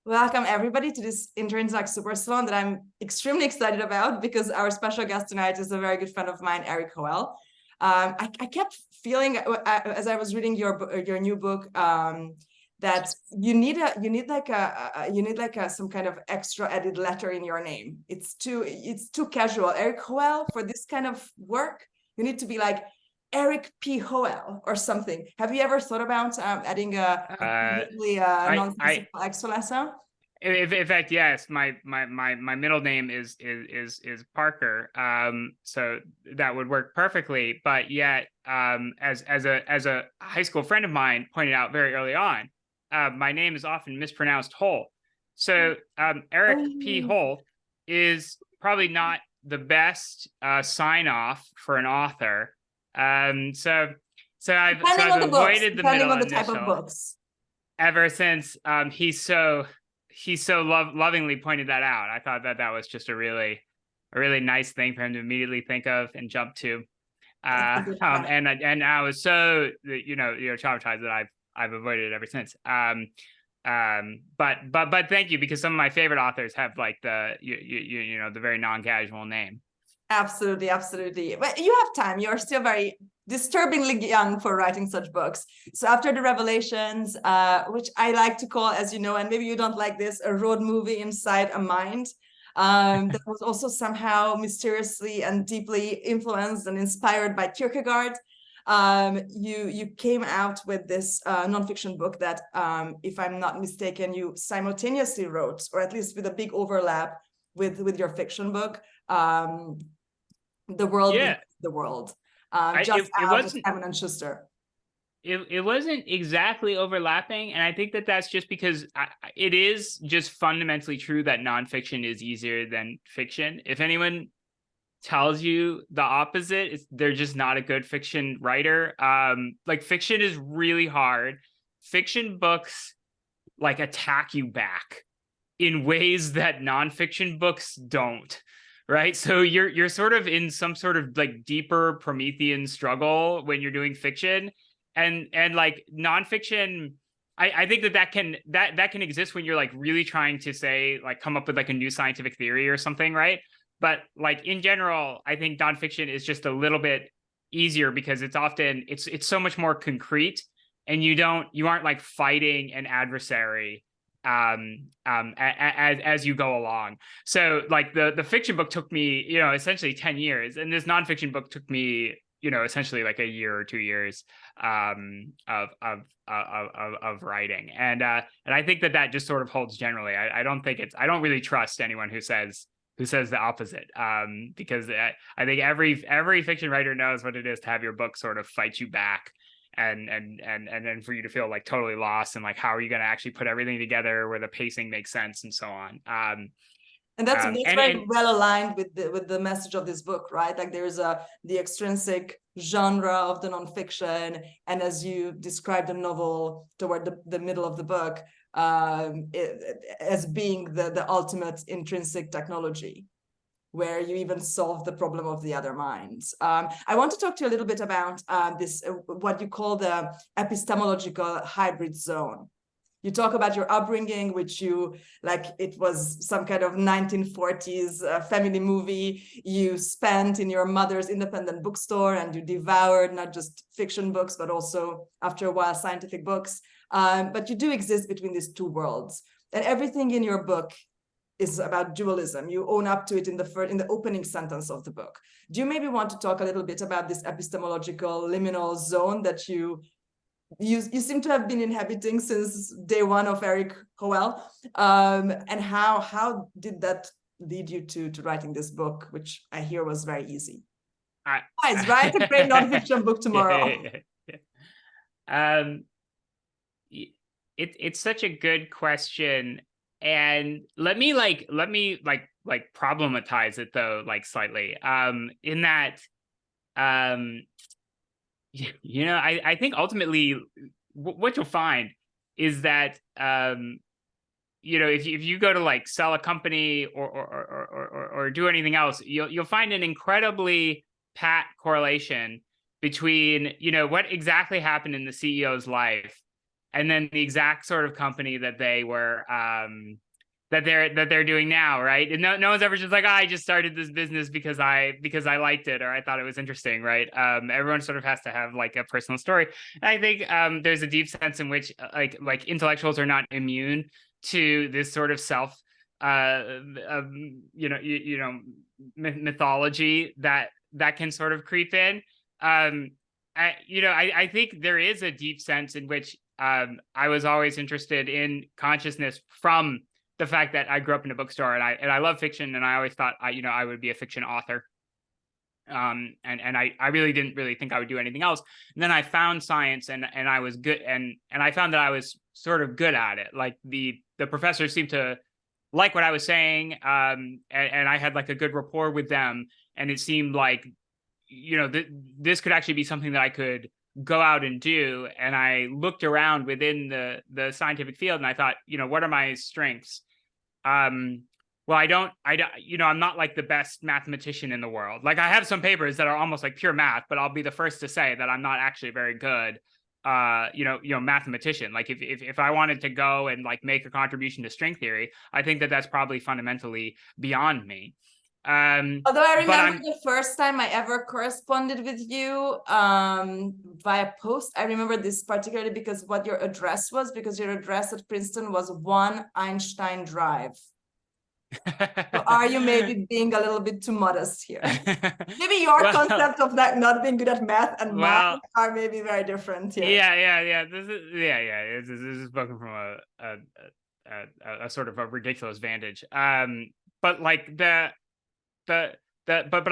Welcome everybody to this Intrinsic SuperSalon that I'm extremely excited about because our special guest tonight is a very good friend of mine, Erik Hoel. I kept feeling as I was reading your new book that you need some kind of extra added letter in your name. It's too casual. Erik Hoel, for this kind of work, you need to be like Erik P. Hoel or something. Have you ever thought about adding a completely non-physical extra letter? In fact, yes. My middle name is Parker. So that would work perfectly. But yet, as a high school friend of mine pointed out very early on, my name is often mispronounced Hoel. So Erik P. Hoel is probably not the best sign off for an author. So I've avoided the middle initial. Depending on the type of books. Ever since he so lovingly pointed that out. I thought that was just a really nice thing for him to immediately think of and jump to. And I was so traumatized that I've avoided it ever since. But thank you, because some of my favorite authors have like the the very non-casual name. Absolutely. But you have time. You're still very disturbingly young for writing such books. So after the Revelations, which I like to call, as you know, and maybe you don't like this, a road movie inside a mind, that was also somehow mysteriously and deeply influenced and inspired by Kierkegaard. You came out with this nonfiction book that, if I'm not mistaken, you simultaneously wrote, or at least with a big overlap with your fiction book, The World Within the World. It wasn't Simon and Schuster. It wasn't exactly overlapping, and I think that's just because it is just fundamentally true that nonfiction is easier than fiction. If anyone tells you the opposite, they're just not a good fiction writer. Like, fiction is really hard. Fiction books like attack you back in ways that nonfiction books don't. Right. So you're sort of in some sort of like deeper Promethean struggle when you're doing fiction, and like nonfiction. I think that can exist when you're like really trying to say, like, come up with like a new scientific theory or something. Right. But like in general, I think nonfiction is just a little bit easier because it's often it's so much more concrete, and you aren't like fighting an adversary as you go along. So like the fiction book took me, essentially 10 years, and this nonfiction book took me, essentially like a year or 2 years of writing. And I think that just sort of holds generally. I don't really trust anyone who says the opposite, because I think every fiction writer knows what it is to have your book sort of fight you back, and then for you to feel like totally lost, and like, how are you going to actually put everything together where the pacing makes sense and so on. And that's very well aligned with the message of this book, right? Like, there's the extrinsic genre of the nonfiction, and as you describe the novel toward the middle of the book, as being the ultimate intrinsic technology, where you even solve the problem of the other minds. I want to talk to you a little bit about this, what you call the epistemological hybrid zone. You talk about your upbringing, which you, like, it was some kind of 1940s family movie you spent in your mother's independent bookstore, and you devoured not just fiction books, but also, after a while, scientific books. But you do exist between these two worlds. And everything in your book is about dualism. You own up to it in the opening sentence of the book. Do you maybe want to talk a little bit about this epistemological liminal zone that you seem to have been inhabiting since day one of Erik Hoel, and how did that lead you to writing this book, which I hear was very easy? Guys, write a great nonfiction book tomorrow. It's such a good question. And let me problematize it though, like slightly, in that, I think ultimately what you'll find is that, if you go to like sell a company or do anything else, you'll find an incredibly pat correlation between, what exactly happened in the CEO's life and then the exact sort of company that they were that they're doing now, right? And no one's ever just like, I just started this business because I liked it or I thought it was interesting, right? Everyone sort of has to have like a personal story. And I think there's a deep sense in which like intellectuals are not immune to this sort of self mythology that can sort of creep in. I think there is a deep sense in which I was always interested in consciousness from the fact that I grew up in a bookstore, and I love fiction, and I always thought I would be a fiction author. And I really didn't really think I would do anything else. And then I found science, and I was good, and I found that I was sort of good at it. Like the professors seemed to like what I was saying, and I had like a good rapport with them, and it seemed like this could actually be something that I could go out and do. And I looked around within the scientific field, and I thought, what are my strengths? Well, I'm not like the best mathematician in the world. Like I have some papers that are almost like pure math, but I'll be the first to say that I'm not actually very good, mathematician. Like if I wanted to go and like make a contribution to string theory, I think that that's probably fundamentally beyond me. Although I remember the first time I ever corresponded with you via post, I remember this particularly because what your address was, because your address at Princeton was 1 Einstein Drive. So are you maybe being a little bit too modest here? Maybe your concept of that not being good at math and mine are maybe very different here. Yeah. This is spoken from a sort of a ridiculous vantage. But like but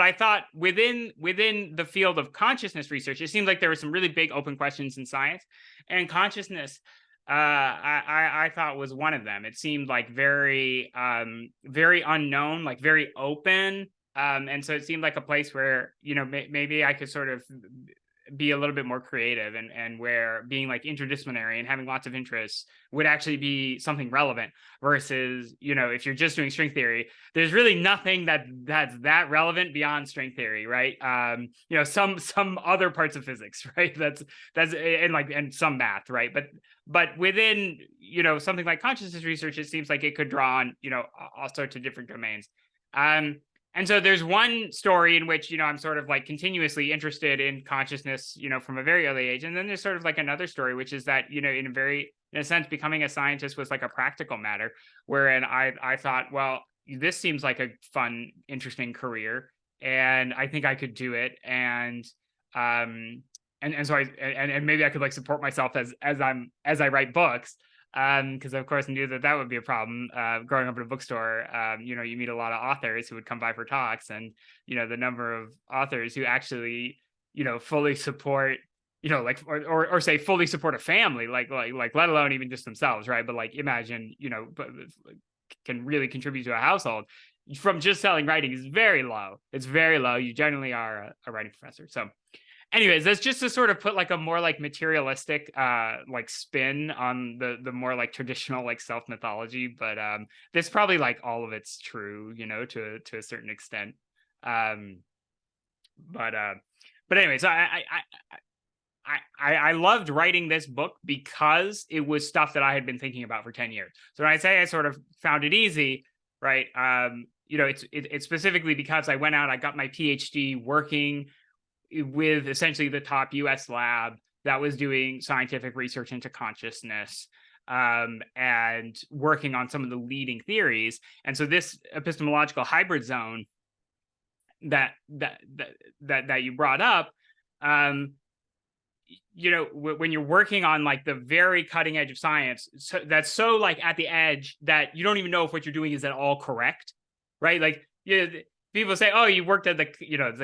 I thought within the field of consciousness research, it seemed like there were some really big open questions in science, and consciousness I thought was one of them. It seemed like very unknown, like very open, and so it seemed like a place where maybe I could sort of be a little bit more creative, and where being like interdisciplinary and having lots of interests would actually be something relevant, versus if you're just doing string theory, there's really nothing that's that relevant beyond string theory, right? Some other parts of physics, right? That's and some math, right? But within something like consciousness research, it seems like it could draw on all sorts of different domains. And so there's one story in which, I'm sort of like continuously interested in consciousness, from a very early age. And then there's sort of like another story, which is that, in a sense, becoming a scientist was like a practical matter, wherein I thought, well, this seems like a fun, interesting career, and I think I could do it. And so maybe I could like support myself as I write books. Because of course I knew that would be a problem. Growing up in a bookstore, you meet a lot of authors who would come by for talks, and the number of authors who actually fully support or say fully support a family, like let alone even just themselves, right? But like imagine can really contribute to a household from just selling writing is very low. It's very low. You generally are a writing professor. So anyways, that's just to sort of put like a more like materialistic like spin on the more like traditional like self mythology, but this probably like all of it's true, to a certain extent. But anyways, I loved writing this book because it was stuff that I had been thinking about for 10 years. So when I say I sort of found it easy, right? It's specifically because I went out, I got my PhD working with essentially the top US lab that was doing scientific research into consciousness, and working on some of the leading theories. And so this epistemological hybrid zone that you brought up, when you're working on like the very cutting edge of science, so that's so like at the edge that you don't even know if what you're doing is at all correct, right? Like people say, oh, you worked at the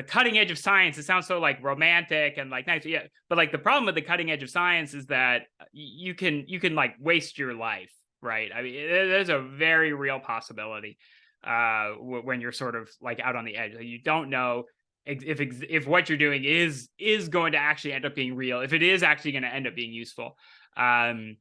cutting edge of science. It sounds so like romantic and like nice. Yeah. But like the problem with the cutting edge of science is that you can like waste your life, right? I mean, there's a very real possibility when you're sort of like out on the edge. You don't know if what you're doing is going to actually end up being real, if it is actually going to end up being useful. So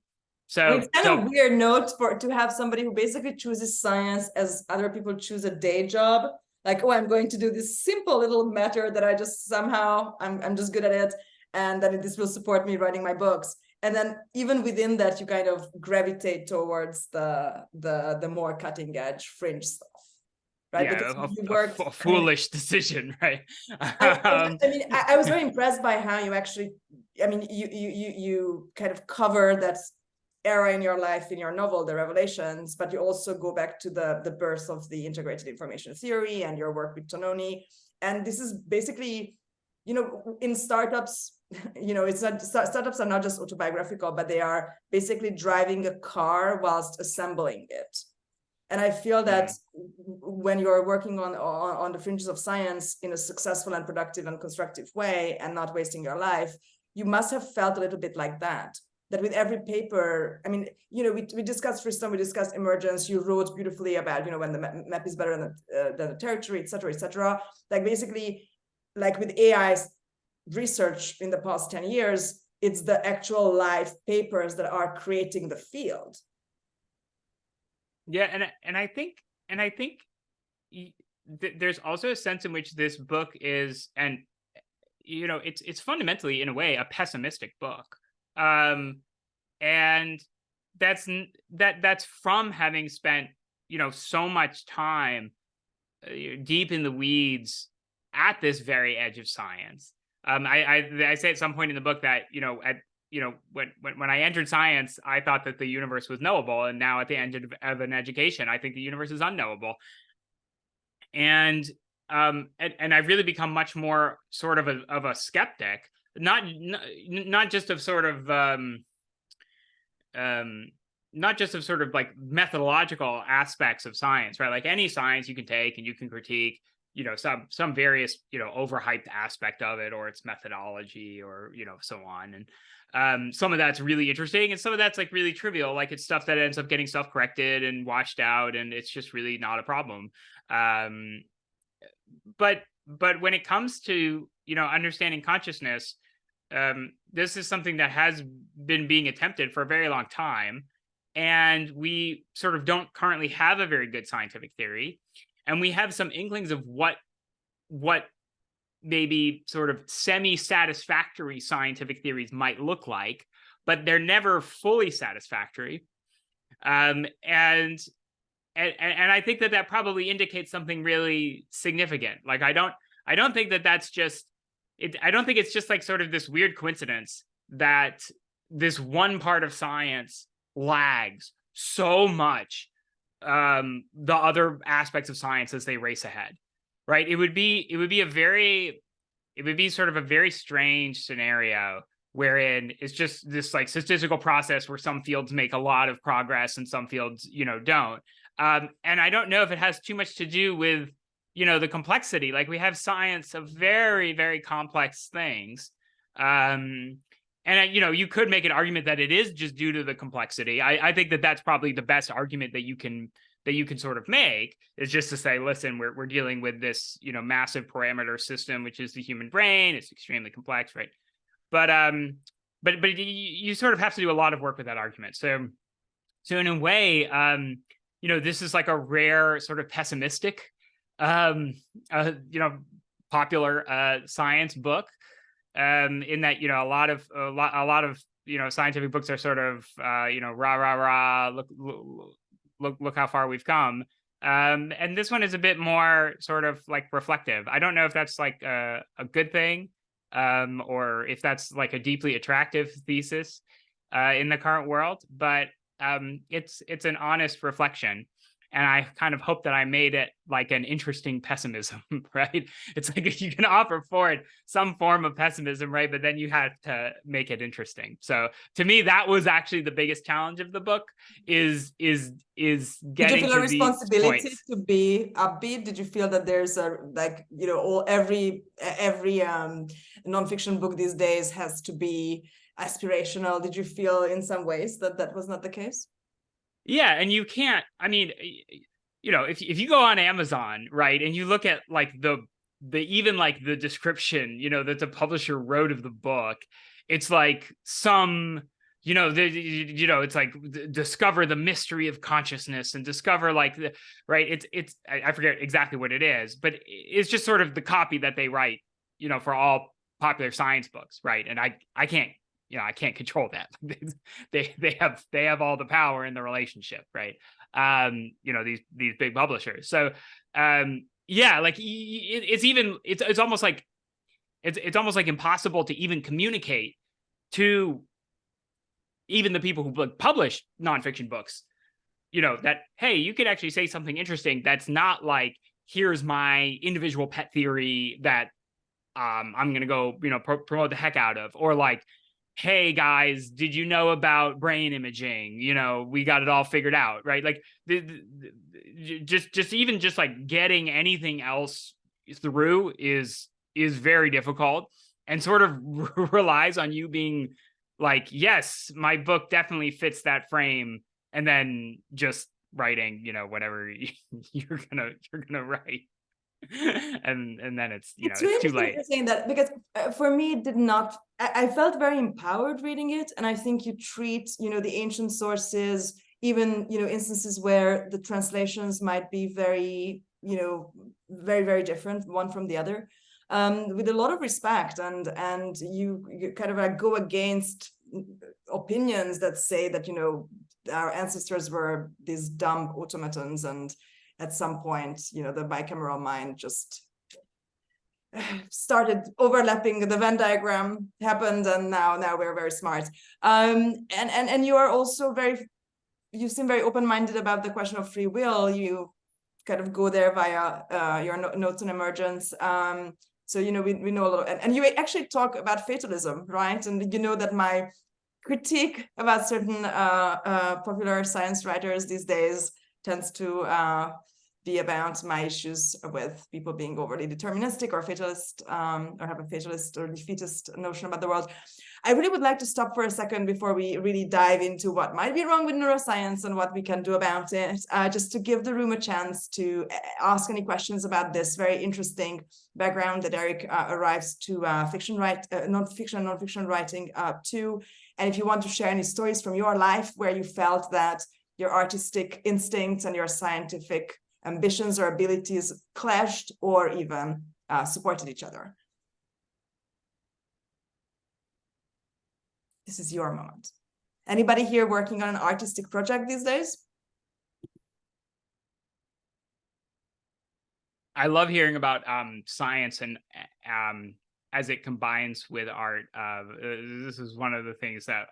it's kind of weird note to have somebody who basically chooses science as other people choose a day job. Like, oh, I'm going to do this simple little matter that I just somehow I'm just good at it, and that this will support me writing my books. And then even within that, you kind of gravitate towards the more cutting edge fringe stuff, right? Yeah, Because you worked, a foolish decision, right? I was very impressed by how you actually, you kind of cover that era in your life in your novel, The Revelations, but you also go back to the birth of the integrated information theory and your work with Tononi. And this is basically, in startups, it's not, startups are not just autobiographical, but they are basically driving a car whilst assembling it. And I feel that when you're working on the fringes of science in a successful and productive and constructive way and not wasting your life, you must have felt a little bit like that with every paper, we discussed Friston, we discussed emergence, you wrote beautifully about, when the map is better than the territory, et cetera, like basically, like with AI research in the past 10 years, it's the actual live papers that are creating the field. Yeah, and I think there's also a sense in which this book is, and it's fundamentally in a way a pessimistic book, and that's from having spent so much time deep in the weeds at this very edge of science. I say at some point in the book that when I entered science, I thought that the universe was knowable, and now at the end of an education, I think the universe is unknowable. And I've really become much more sort of a skeptic, not just of sort of not just of sort of like methodological aspects of science, right? Like any science you can take and you can critique, some various, overhyped aspect of it, or its methodology, or, so on. And some of that's really interesting, and some of that's like really trivial. Like it's stuff that ends up getting self-corrected and washed out, and it's just really not a problem. But when it comes to, understanding consciousness, this is something that has been being attempted for a very long time. And we sort of don't currently have a very good scientific theory. And we have some inklings of what maybe sort of semi-satisfactory scientific theories might look like, but they're never fully satisfactory. And I think that probably indicates something really significant. Like I don't think that that's just it. I don't think it's just like sort of this weird coincidence that this one part of science lags so much the other aspects of science as they race ahead, right? It would be sort of a very strange scenario wherein it's just this like statistical process where some fields make a lot of progress and some fields, don't. And I don't know if it has too much to do with, the complexity. Like we have science of very, very complex things. And you could make an argument that it is just due to the complexity. I think that that's probably the best argument that you can sort of make, is just to say, listen, we're dealing with this, massive parameter system, which is the human brain. It's extremely complex, right? But you sort of have to do a lot of work with that argument. So in a way, this is like a rare sort of pessimistic, popular science book. In that, a lot of scientific books are sort of rah, look how far we've come. And this one is a bit more sort of like reflective. I don't know if that's like a good thing, or if that's like a deeply attractive thesis in the current world, but it's an honest reflection. And I kind of hope that I made it like an interesting pessimism, right? It's like you can offer forward some form of pessimism, right? But then you have to make it interesting. So to me, that was actually the biggest challenge of the book, is getting Did you feel to a responsibility points. to be upbeat? Did you feel that there's every nonfiction book these days has to be aspirational? Did you feel in some ways that was not the case? Yeah, and you can't, if you go on Amazon, right, and you look at like the even like the description, that the publisher wrote of the book, it's like some, it's like discover the mystery of consciousness and discover like the, right, I forget exactly what it is, but it's just sort of the copy that they write, for all popular science books, right? And I can't I can't control that. They have all the power in the relationship, right? These big publishers. So yeah, like it's almost like it's almost like impossible to even communicate to even the people who publish nonfiction books, that, hey, you could actually say something interesting that's not like, here's my individual pet theory that I'm going to go, promote the heck out of, or like, hey guys, did you know about brain imaging? We got it all figured out, right? Like just like getting anything else through is very difficult, and sort of relies on you being like, yes, my book definitely fits that frame, and then just writing, whatever you're gonna write. and then it's really it's too late. You're saying that, because for me it did not, I felt very empowered reading it, and I think you treat the ancient sources, even instances where the translations might be very very, very different one from the other, with a lot of respect, and you kind of like go against opinions that say that our ancestors were these dumb automatons, and at some point the bicameral mind just started overlapping, the Venn diagram happened, and now we're very smart. And you are also you seem very open-minded about the question of free will. You kind of go there via your notes on emergence. So we know a lot, and you actually talk about fatalism, right? And that my critique about certain popular science writers these days tends to be about my issues with people being overly deterministic or fatalist, or have a fatalist or defeatist notion about the world. I really would like to stop for a second before we really dive into what might be wrong with neuroscience and what we can do about it, just to give the room a chance to ask any questions about this very interesting background that Erik arrives to non-fiction writing too. And if you want to share any stories from your life where you felt that your artistic instincts and your scientific ambitions or abilities clashed or even supported each other. This is your moment. Anybody here working on an artistic project these days? I love hearing about science and as it combines with art. This is one of the things that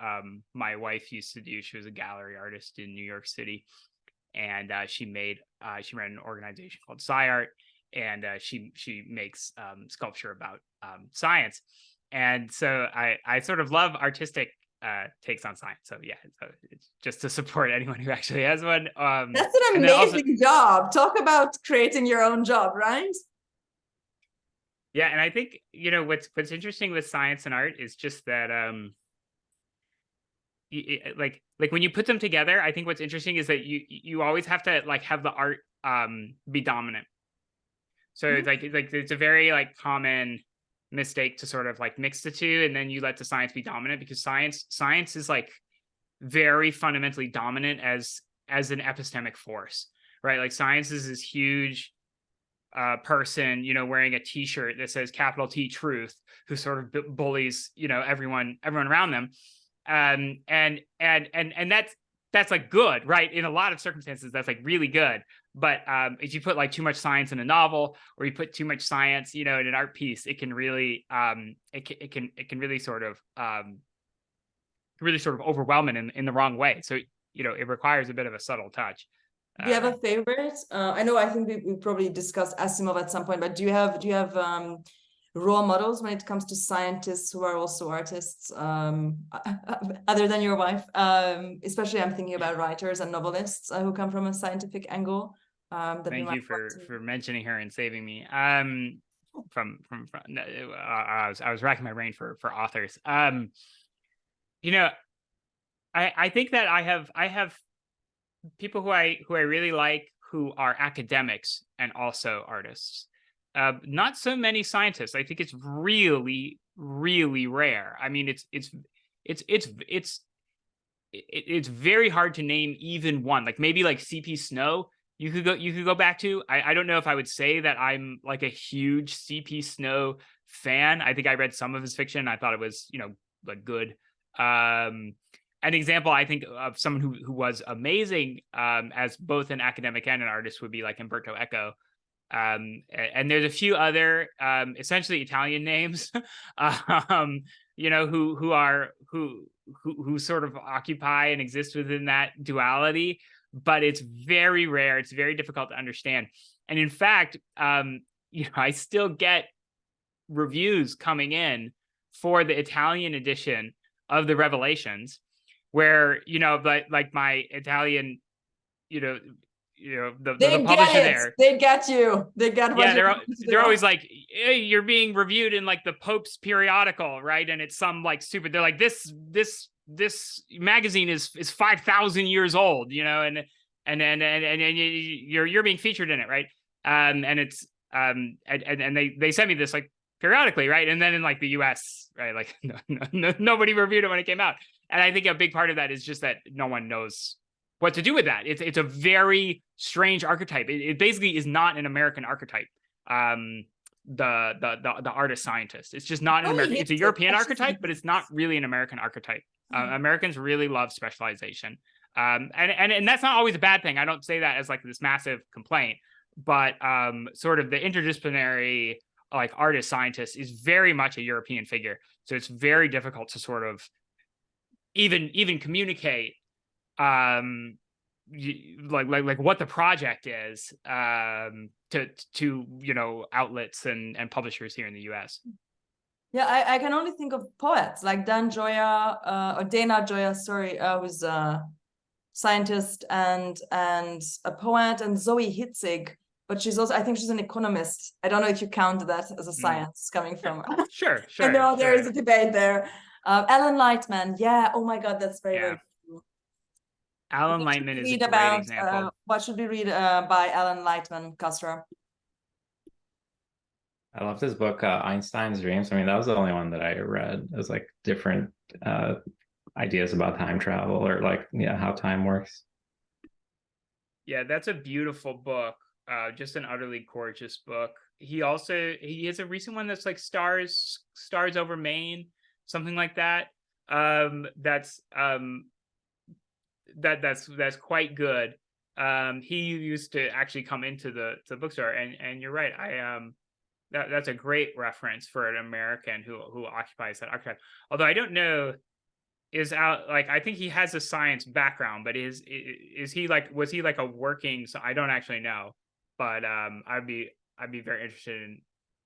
my wife used to do. She was a gallery artist in New York City, and she ran an organization called SciArt, and she makes sculpture about science. And so I sort of love artistic takes on science. So yeah, so it's just to support anyone who actually has one. That's an amazing job. Talk about creating your own job, right? Yeah, and I think what's interesting with science and art is just that like when you put them together, I think what's interesting is that you always have to like have the art be dominant. So it's a very like common mistake to sort of like mix the two, and then you let the science be dominant, because science is like very fundamentally dominant as an epistemic force, right? Like science is this huge person wearing a t-shirt that says capital T truth, who sort of bullies everyone around them, and that's like good, right? In a lot of circumstances that's like really good. But if you put like too much science in a novel, or you put too much science, in an art piece, it can really it can really sort of overwhelm it in the wrong way. So it requires a bit of a subtle touch. Do you have a favorite? I think we probably discussed Asimov at some point, but do you have role models when it comes to scientists who are also artists, other than your wife? Especially I'm thinking about writers and novelists who come from a scientific angle. Thank you for mentioning her and saving me. I was racking my brain for authors. I think that I have people who I really like, who are academics and also artists. Not so many scientists. I think it's really, really rare. I mean, it's very hard to name even one. Like maybe like C.P. Snow. You could go back to. I don't know if I would say that I'm like a huge C.P. Snow fan. I think I read some of his fiction. I thought it was like good. An example, I think, of someone who was amazing as both an academic and an artist would be like Umberto Eco. And there's a few other essentially Italian names, you know, who sort of occupy and exist within that duality, but it's very rare. It's very difficult to understand. And in fact, you know, I still get reviews coming in for the Italian edition of the Revelations, where, you know, like my Italian, the publisher there, they get you, they get what they're always like, hey, you're being reviewed in like the Pope's periodical, right? And it's some like super, they're like, this magazine is 5,000 years old, you know, and you're being featured in it, right? And it's and they sent me this like periodically, right? And then in like the US, right, like nobody reviewed it when it came out. And I think a big part of that is just that no one knows what to do with that. It's a very strange archetype. It basically is not an American archetype. The artist scientist. It's just not an American. It's a European archetype, but it's not really an American archetype. Americans really love specialization, and that's not always a bad thing. I don't say that as like this massive complaint, but sort of the interdisciplinary like artist scientist is very much a European figure. So it's very difficult to sort of even communicate like what the project is to you know, outlets and publishers here in the US. Yeah, I can only think of poets like Dana Gioia, sorry, who's a scientist and a poet, and Zoe Hitzig, but she's also, I think she's an economist. I don't know if you count that as a science coming from. Sure. I know there is a debate there. Alan Lightman, yeah. Oh my God, that's very cool. Alan Lightman is a great example. What should we read by Alan Lightman, Castro? I loved his book, Einstein's Dreams. I mean, that was the only one that I read. It was like different ideas about time travel, or like, how time works. Yeah, that's a beautiful book. Just an utterly gorgeous book. He has a recent one that's like Stars Over Maine, something like that. That's quite good. He used to actually come into the bookstore, and you're right. That's a great reference for an American who occupies that archetype. Although I don't know, I think he has a science background, but was he like a working? So I don't actually know, but I'd be very interested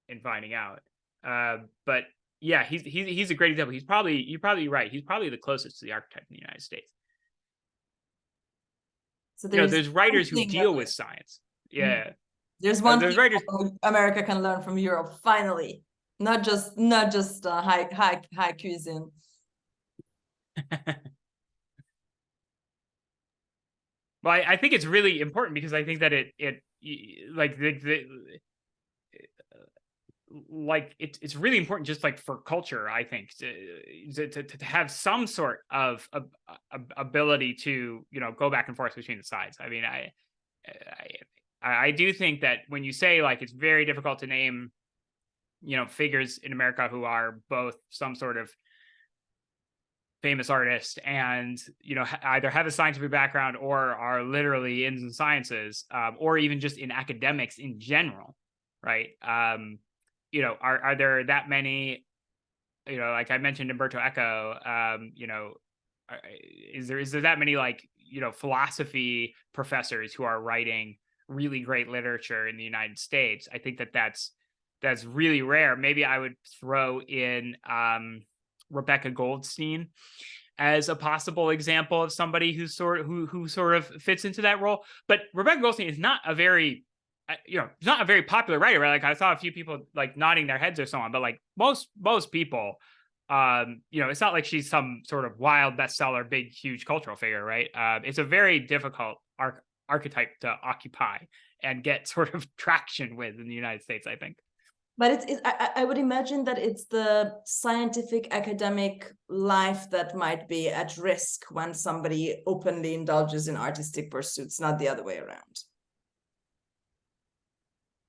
in finding out. But yeah, he's a great example. You're probably right. He's probably the closest to the archetype in the United States. So there's writers who deal with science. Yeah. There's writers America can learn from Europe, finally. Not just high cuisine. Well, I think it's really important because I think that it's really important just like for culture, I think, to have some sort of ability to, you know, go back and forth between the sides. I mean, I do think that when you say like it's very difficult to name, you know, figures in America who are both some sort of famous artist and, you know, either have a scientific background or are literally in the sciences, or even just in academics in general, right? You know, are there that many, you know, like I mentioned Umberto Eco, you know, is there that many, like, you know, philosophy professors who are writing really great literature in the United States? I think that's really rare. Maybe I would throw in Rebecca Goldstein as a possible example of somebody who sort of fits into that role. But Rebecca Goldstein is not a very, you know, not a very popular writer, right? Like I saw a few people like nodding their heads or so on, but like most people, you know, it's not like she's some sort of wild bestseller, big, huge cultural figure, right? It's a very difficult archetype to occupy and get sort of traction with in the United States, I think. But I would imagine that it's the scientific academic life that might be at risk when somebody openly indulges in artistic pursuits, not the other way around.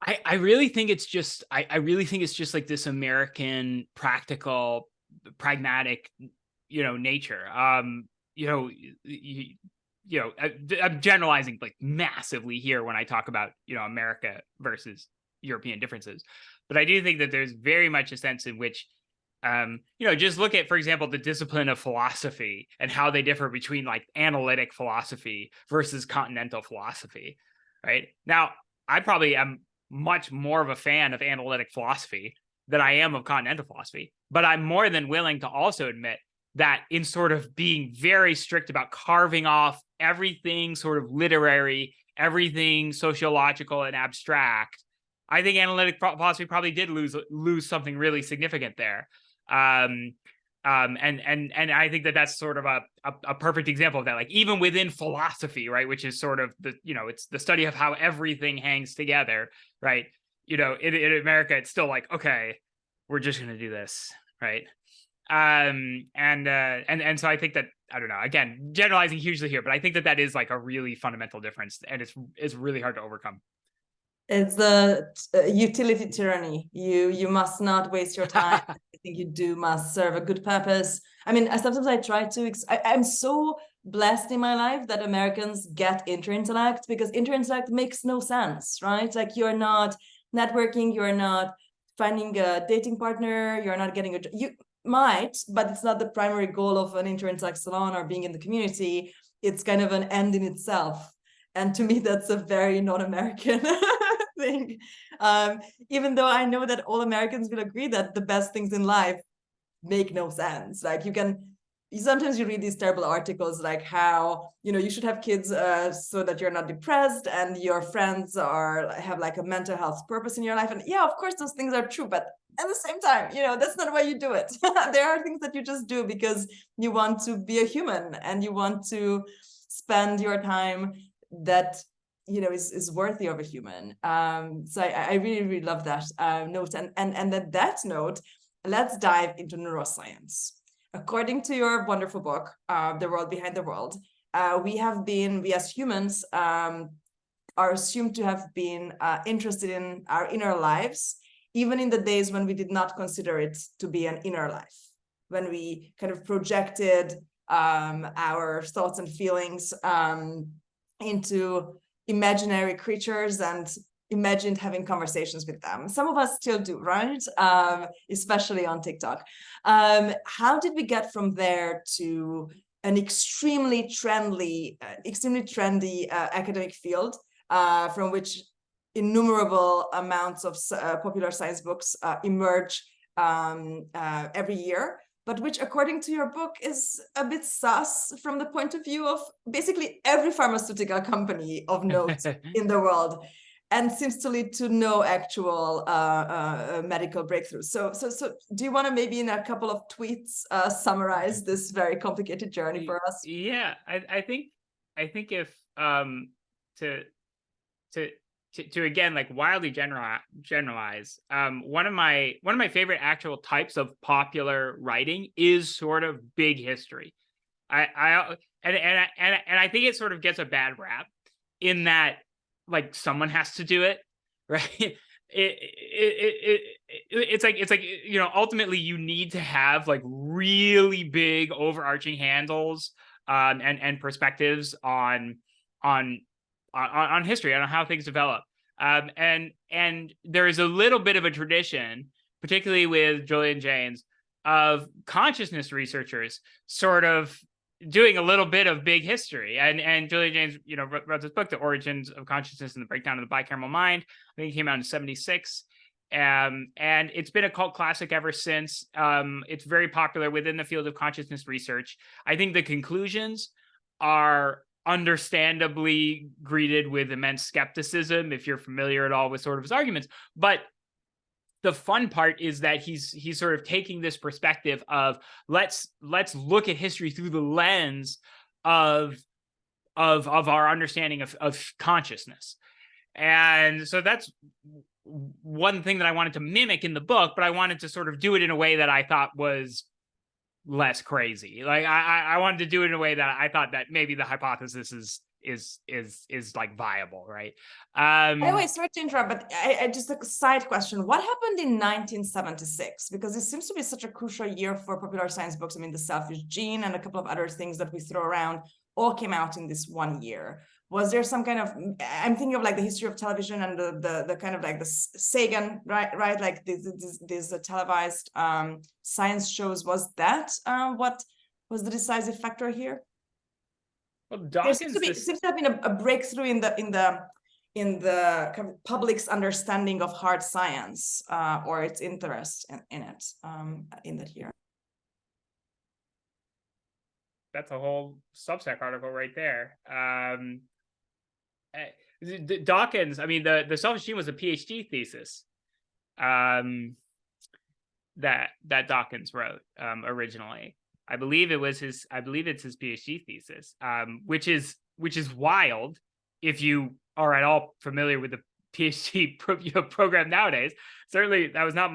I really think it's just like this American practical, pragmatic, nature. I'm generalizing like massively here when I talk about, America versus European differences. But I do think that there's very much a sense in which, just look at, for example, the discipline of philosophy and how they differ between like analytic philosophy versus continental philosophy, right? Now, I probably am much more of a fan of analytic philosophy than I am of continental philosophy, but I'm more than willing to also admit that in sort of being very strict about carving off everything sort of literary, everything sociological and abstract, I think analytic philosophy probably did lose something really significant there. And I think that that's sort of a perfect example of that. Like even within philosophy, right, which is sort of it's the study of how everything hangs together, right? In America, it's still like, okay, we're just going to do this, right? And so I think that, I don't know, again, generalizing hugely here, but I think that is like a really fundamental difference, and it's really hard to overcome. It's the utility tyranny. You must not waste your time. I think you must serve a good purpose. I mean, sometimes I try to, I'm so blessed in my life that Americans get interintellect, because interintellect makes no sense, right? Like you're not networking, you're not finding a dating partner, you're not getting you might, but it's not the primary goal of an interintellect salon or being in the community. It's kind of an end in itself. And to me, that's a very non-American thing. Even though I know that all Americans will agree that the best things in life make no sense. Like sometimes you read these terrible articles like how, you should have kids so that you're not depressed and your friends have like a mental health purpose in your life. And yeah, of course, those things are true. But at the same time, that's not why you do it. There are things that you just do because you want to be a human and you want to spend your time that is worthy of a human. So I really, really love that note. And that note, let's dive into neuroscience. According to your wonderful book, The World Behind the World, we as humans are assumed to have been interested in our inner lives, even in the days when we did not consider it to be an inner life, when we kind of projected our thoughts and feelings into imaginary creatures and imagined having conversations with them. Some of us still do, right? Especially on TikTok. How did we get from there to an extremely trendy academic field from which innumerable amounts of popular science books emerge every year, but which, according to your book, is a bit sus from the point of view of basically every pharmaceutical company of note in the world, and seems to lead to no actual medical breakthroughs. So do you want to maybe in a couple of tweets summarize this very complicated journey for us? Yeah, I think if to again like wildly generalize, one of my favorite actual types of popular writing is sort of big history. I think it sort of gets a bad rap in that like someone has to do it, right? It's like ultimately you need to have like really big overarching handles and perspectives on history, on how things develop. And there is a little bit of a tradition, particularly with Julian Jaynes, of consciousness researchers sort of doing a little bit of big history. And Julian Jaynes, wrote this book, The Origins of Consciousness and the Breakdown of the Bicameral Mind. I think it came out in 1976. And it's been a cult classic ever since. It's very popular within the field of consciousness research. I think the conclusions are understandably greeted with immense skepticism if you're familiar at all with sort of his arguments. But the fun part is that he's sort of taking this perspective of let's look at history through the lens of our understanding of consciousness. And so that's one thing that I wanted to mimic in the book, but I wanted to sort of do it in a way that I thought was less crazy. Like I wanted to do it in a way that I thought that maybe the hypothesis like viable, right? By the way, sorry to interrupt, but I just a side question. What happened in 1976? Because it seems to be such a crucial year for popular science books. I mean, The Selfish Gene and a couple of other things that we throw around all came out in this one year. Was there some kind of, I'm thinking of like the history of television and the kind of like the Sagan, right? Like these televised science shows. Was that what was the decisive factor here? Well, There seems to have been a breakthrough in the kind of public's understanding of hard science or its interest in it in that year. That's a whole Substack article right there. Dawkins, I mean, the Selfish Gene was a PhD thesis that Dawkins wrote originally. I believe it's his PhD thesis, which is wild if you are at all familiar with the PhD program nowadays. Certainly, that was not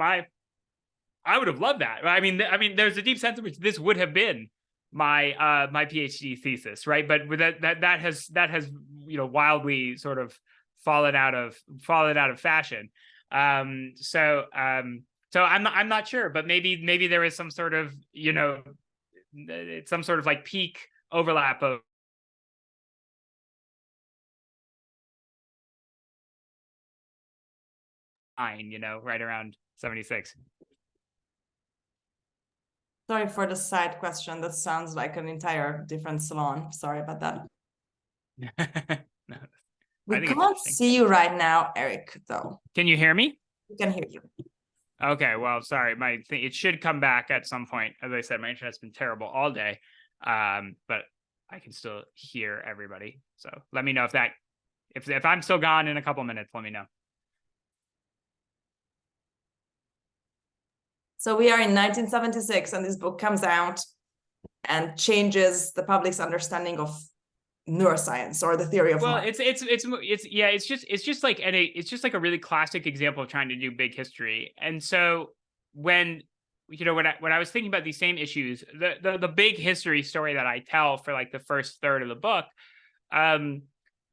I would have loved that. I mean, there's a deep sense in which this would have been my PhD thesis, right? But with that has wildly sort of fallen out of fashion. So I'm not sure, but maybe there is some sort of it's some sort of like peak overlap of right around 76. Sorry for the side question. That sounds like an entire different salon. Sorry about that. No, we can't see you right now, Erik, though. Can you hear me? We can hear you. Okay, well, sorry. It should come back at some point. As I said, my internet's been terrible all day, but I can still hear everybody. So let me know if I'm still gone in a couple minutes. Let me know. So we are in 1976, and this book comes out and changes the public's understanding of neuroscience or the theory of mind. It's just like a really classic example of trying to do big history. And so when I was thinking about these same issues, the big history story that I tell for like the first third of the book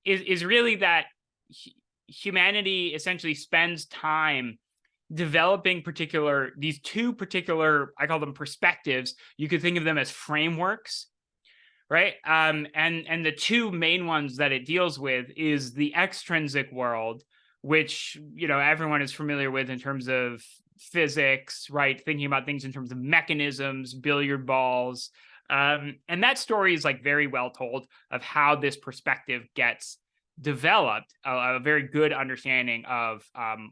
is really that humanity essentially spends time developing these two particular, I call them perspectives. You could think of them as frameworks, right? And the two main ones that it deals with is the extrinsic world, which everyone is familiar with in terms of physics, right? Thinking about things in terms of mechanisms, billiard balls, and that story is like very well told of how this perspective gets developed, a very good understanding of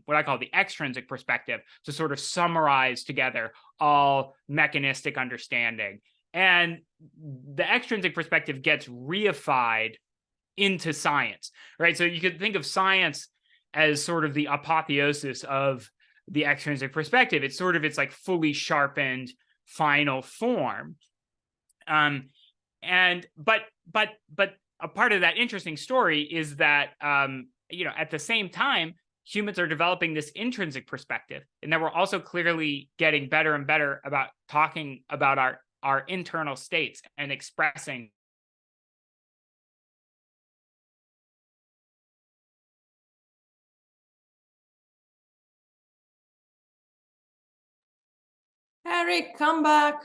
what I call the extrinsic perspective to sort of summarize together all mechanistic understanding. And the extrinsic perspective gets reified into science, right? So you could think of science as sort of the apotheosis of the extrinsic perspective. It's like fully sharpened final form. But a part of that interesting story is that, at the same time, humans are developing this intrinsic perspective, and that we're also clearly getting better and better about talking about our internal states and expressing. Erik, come back.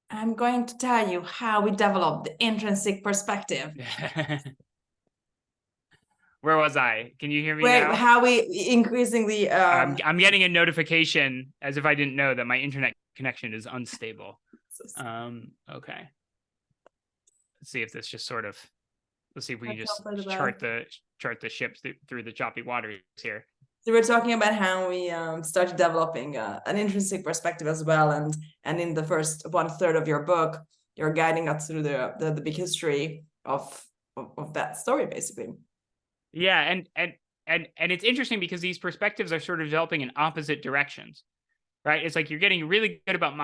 I'm going to tell you how we develop the intrinsic perspective. Where was I? Can you hear me now? How we increasingly... I'm getting a notification, as if I didn't know, that my internet connection is unstable. Okay. Let's see if this just sort of... Let's see if we can just chart the ship through the choppy waters here. So we're talking about how we started developing an intrinsic perspective as well, and in the first 1/3 of your book, you're guiding us through the big history of that story, basically. Yeah, and it's interesting because these perspectives are sort of developing in opposite directions, right? It's like you're getting really good about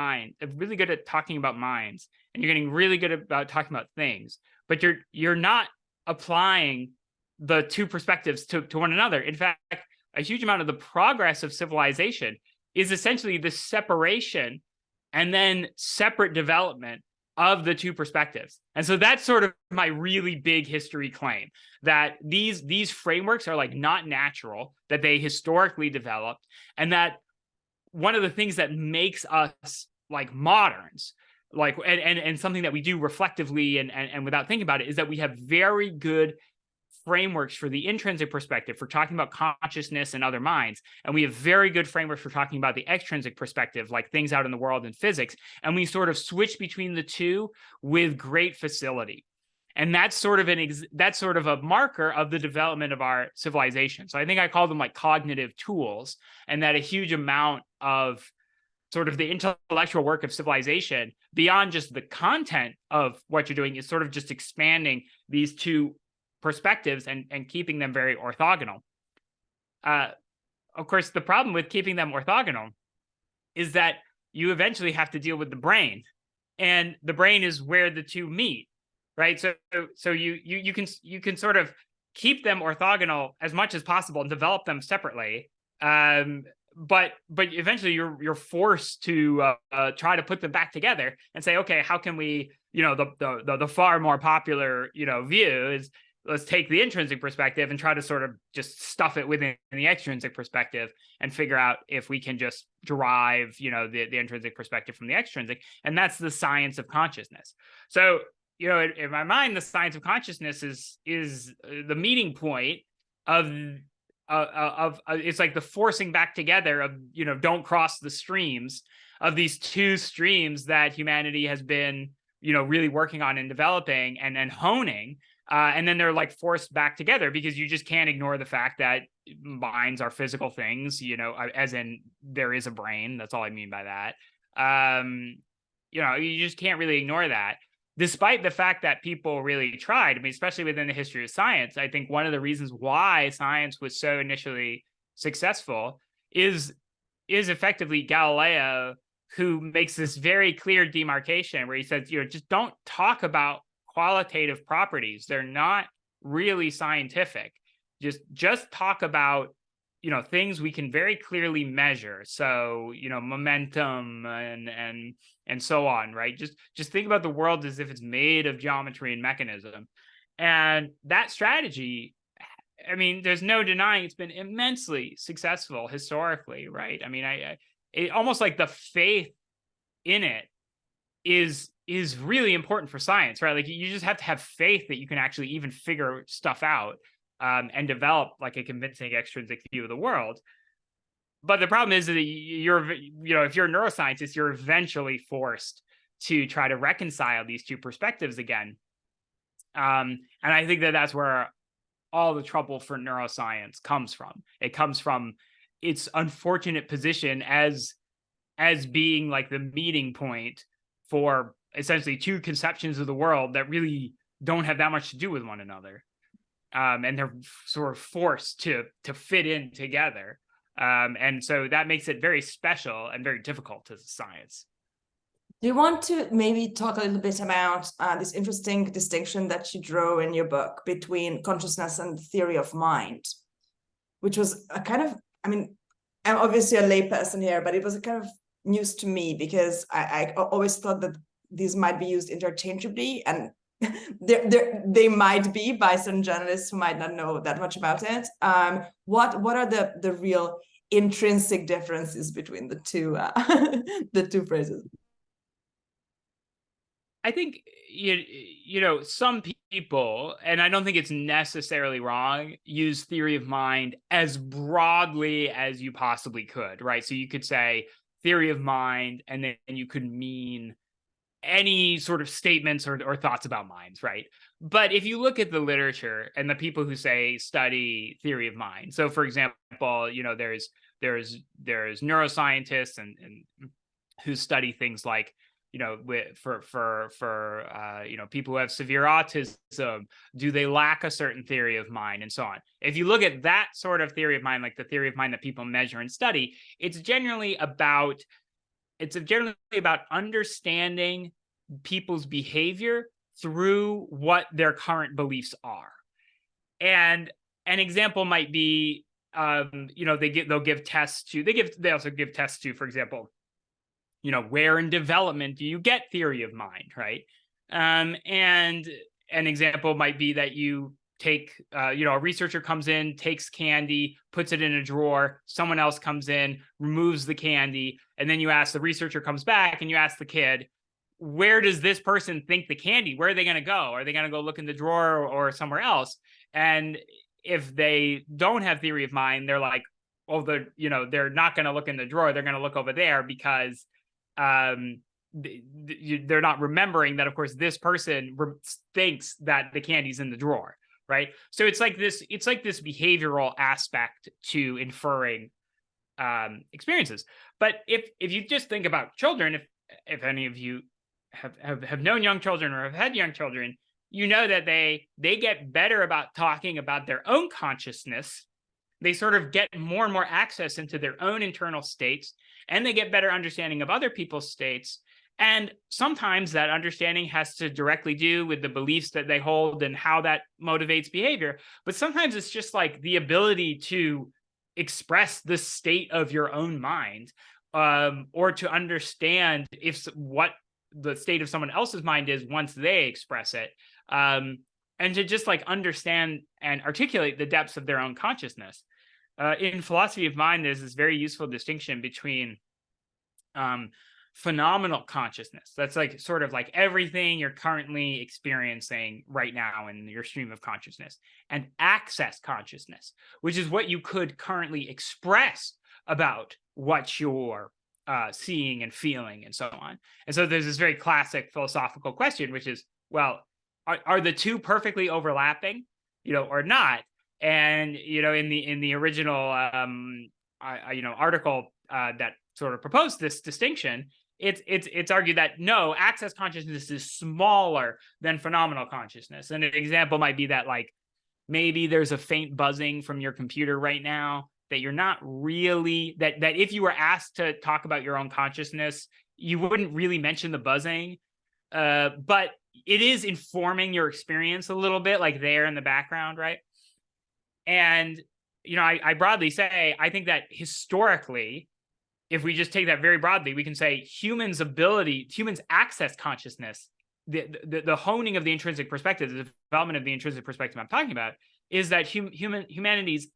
really good at talking about minds, and you're getting really good about talking about things, but you're not applying the two perspectives to one another. In fact, a huge amount of the progress of civilization is essentially the separation and then separate development of the two perspectives. And so that's sort of my really big history claim, that these frameworks are like not natural, that they historically developed, and that one of the things that makes us like moderns, like and something that we do reflectively and without thinking about it, is that we have very good frameworks for the intrinsic perspective for talking about consciousness and other minds, and we have very good frameworks for talking about the extrinsic perspective, like things out in the world in physics, and we sort of switch between the two with great facility. And that's sort of a marker of the development of our civilization. So I think I call them like cognitive tools, and that a huge amount of sort of the intellectual work of civilization, beyond just the content of what you're doing, is sort of just expanding these two perspectives and keeping them very orthogonal. Of course, the problem with keeping them orthogonal is that you eventually have to deal with the brain, and the brain is where the two meet, right? So you can sort of keep them orthogonal as much as possible and develop them separately, but eventually you're forced to try to put them back together and say, okay, how can we, the far more popular view is, let's take the intrinsic perspective and try to sort of just stuff it within the extrinsic perspective and figure out if we can just derive, the intrinsic perspective from the extrinsic. And that's the science of consciousness. So, in my mind, the science of consciousness is the meeting point of it's like the forcing back together of, don't cross the streams of these two streams that humanity has been, really working on and developing and honing. And then they're like forced back together because you just can't ignore the fact that minds are physical things, as in there is a brain. That's all I mean by that. You just can't really ignore that, despite the fact that people really tried. I mean, especially within the history of science, I think one of the reasons why science was so initially successful is effectively Galileo, who makes this very clear demarcation where he says, just don't talk about qualitative properties. They're not really scientific. Just talk about, things we can very clearly measure. So, momentum and so on, right? Just think about the world as if it's made of geometry and mechanism. And that strategy, I mean, there's no denying it's been immensely successful historically, right? I mean, it almost like the faith in it is really important for science, right? Like you just have to have faith that you can actually even figure stuff out and develop like a convincing extrinsic view of the world. But the problem is that if you're a neuroscientist, you're eventually forced to try to reconcile these two perspectives again. And I think that that's where all the trouble for neuroscience comes from. It comes from its unfortunate position as being like the meeting point for essentially two conceptions of the world that really don't have that much to do with one another. And they're sort of forced to fit in together. And so that makes it very special and very difficult as a science. Do you want to maybe talk a little bit about this interesting distinction that you draw in your book between consciousness and theory of mind, which was a kind of, I mean, I'm obviously a layperson here, but it was a kind of news to me because I always thought that these might be used interchangeably, and they might be by some journalists who might not know that much about it. What are the real intrinsic differences between the two the two phrases? I think some people, and I don't think it's necessarily wrong, use theory of mind as broadly as you possibly could, right? So you could say theory of mind, and then you could mean any sort of statements or thoughts about minds, right? But if you look at the literature and the people who say study theory of mind, so for example, there's neuroscientists and who study things like, for people who have severe autism, do they lack a certain theory of mind and so on. If you look at that sort of theory of mind, like the theory of mind that people measure and study, it's generally about understanding people's behavior through what their current beliefs are. And an example might be, they also give tests to, for example, where in development do you get theory of mind, right? And an example might be that you take, a researcher comes in, takes candy, puts it in a drawer, someone else comes in, removes the candy, and then the researcher comes back and you ask the kid, where does this person think the candy, where are they going to go? Are they going to go look in the drawer or somewhere else? And if they don't have theory of mind, they're like, oh, they're not going to look in the drawer. They're going to look over there because they're not remembering that, of course, this person thinks that the candy's in the drawer, right? So it's like this behavioral aspect to inferring experiences. But if you just think about children, if any of you have known young children or have had young children, you know that they get better about talking about their own consciousness. They sort of get more and more access into their own internal states, and they get better understanding of other people's states. And sometimes that understanding has to directly do with the beliefs that they hold and how that motivates behavior. But sometimes it's just like the ability to express the state of your own mind, or to understand what the state of someone else's mind is once they express it, and to just like understand and articulate the depths of their own consciousness. In philosophy of mind, there's this very useful distinction between phenomenal consciousness. That's like sort of like everything you're currently experiencing right now in your stream of consciousness, and access consciousness, which is what you could currently express about what you're seeing and feeling and so on. And so there's this very classic philosophical question, which is, well, are the two perfectly overlapping, or not? And, in the original, article that sort of proposed this distinction, it's argued that no, access consciousness is smaller than phenomenal consciousness. And an example might be that, like, maybe there's a faint buzzing from your computer right now that you're not really, that if you were asked to talk about your own consciousness, you wouldn't really mention the buzzing, but it is informing your experience a little bit, like there in the background, right? And, I broadly say, I think that historically, if we just take that very broadly, we can say humans' access consciousness, the honing of the intrinsic perspective, the development of the intrinsic perspective I'm talking about, is that humanity's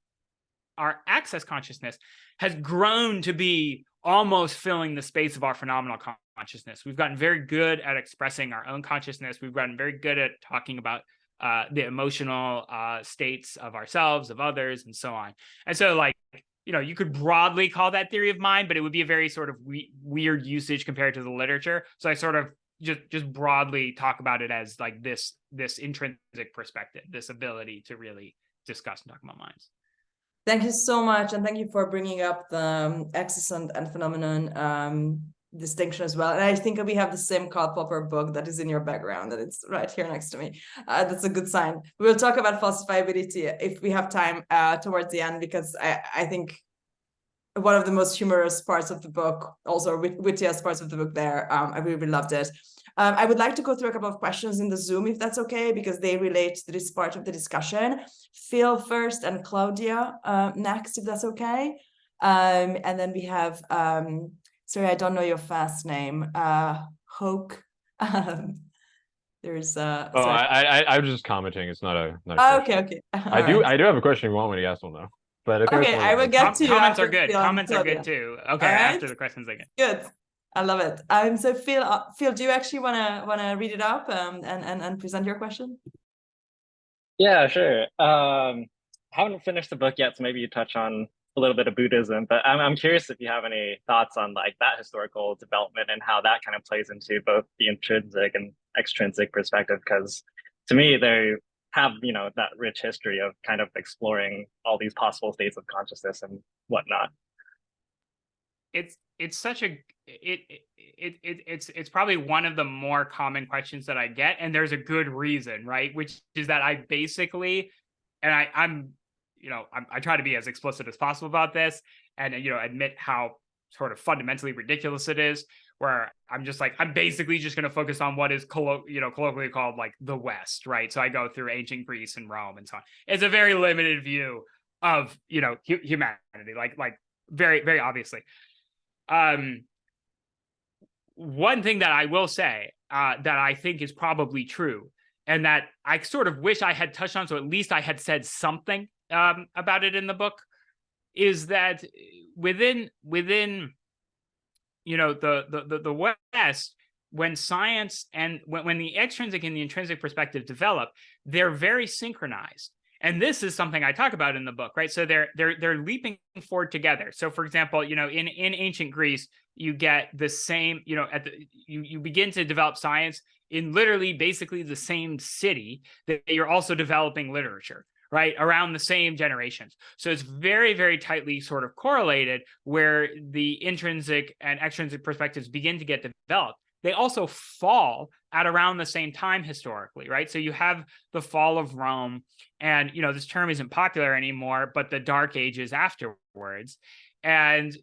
our access consciousness has grown to be almost filling the space of our phenomenal consciousness. We've gotten very good at expressing our own consciousness. We've gotten very good at talking about the emotional states of ourselves, of others, and so on. And so, like, you could broadly call that theory of mind, but it would be a very sort of weird usage compared to the literature. So I sort of just broadly talk about it as like this intrinsic perspective, this ability to really discuss and talk about minds. Thank you so much. And thank you for bringing up the access and phenomenon distinction as well. And I think we have the same Karl Popper book that is in your background, and it's right here next to me. That's a good sign. We'll talk about falsifiability if we have time towards the end, because I think one of the most humorous parts of the book, also wittiest parts of the book there, I really loved it. I would like to go through a couple of questions in the Zoom, if that's okay, because they relate to this part of the discussion. Phil first and Claudia next, if that's okay. And then we have, sorry, I don't know your first name, Hoke. There's I'm just commenting. It's not a okay. I do have a question. You want me to ask one though? But I think okay, I will get to you. Comments are good. Comments are good too. Okay, right? After the questions again. Good. I love it. So Phil, do you actually wanna read it up and present your question? Yeah, sure. Haven't finished the book yet, so maybe you touch on a little bit of Buddhism, but I'm curious if you have any thoughts on like that historical development and how that kind of plays into both the intrinsic and extrinsic perspective, because to me they have, that rich history of kind of exploring all these possible states of consciousness and whatnot. It's such a it's probably one of the more common questions that I get, and there's a good reason, right? Which is that I basically, and I try to be as explicit as possible about this, and admit how sort of fundamentally ridiculous it is, where I'm just like, I'm basically just going to focus on what is colloquially called like the West, right? So I go through ancient Greece and Rome and so on. It's a very limited view of humanity, like very, very obviously. one thing that I will say that I think is probably true, and that I sort of wish I had touched on, so at least I had said something about it in the book, is that within the West, when science and when the extrinsic and the intrinsic perspective develop, they're very synchronized. And this is something I talk about in the book, right? So they're leaping forward together. So, for example, in ancient Greece, you get the same, you begin to develop science in literally basically the same city that you're also developing literature, right? Around the same generations. So it's very, very tightly sort of correlated, where the intrinsic and extrinsic perspectives begin to get developed. They also fall at around the same time historically, right? So you have the fall of Rome, and this term isn't popular anymore, but the Dark Ages afterwards. And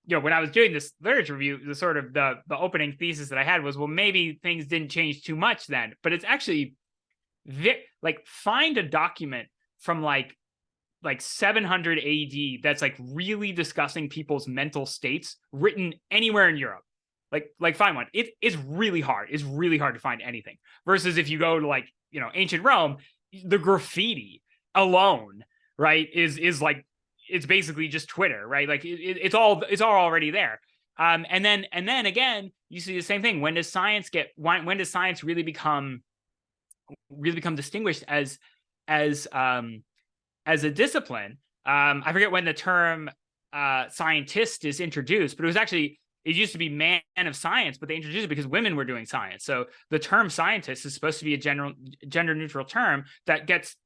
when I was doing this literature review, the opening thesis that I had was, well, maybe things didn't change too much then, but it's actually find a document from like 700 AD that's like really discussing people's mental states written anywhere in Europe. Like find one. It's really hard. It's really hard to find anything. Versus if you go to ancient Rome, the graffiti alone, right, is like, it's basically just Twitter, right? Like it's all already there. And then again, you see the same thing. When does science really become distinguished as a discipline? I forget when the term scientist is introduced, but it used to be man of science, but they introduced it because women were doing science. So the term scientist is supposed to be a gender neutral term that gets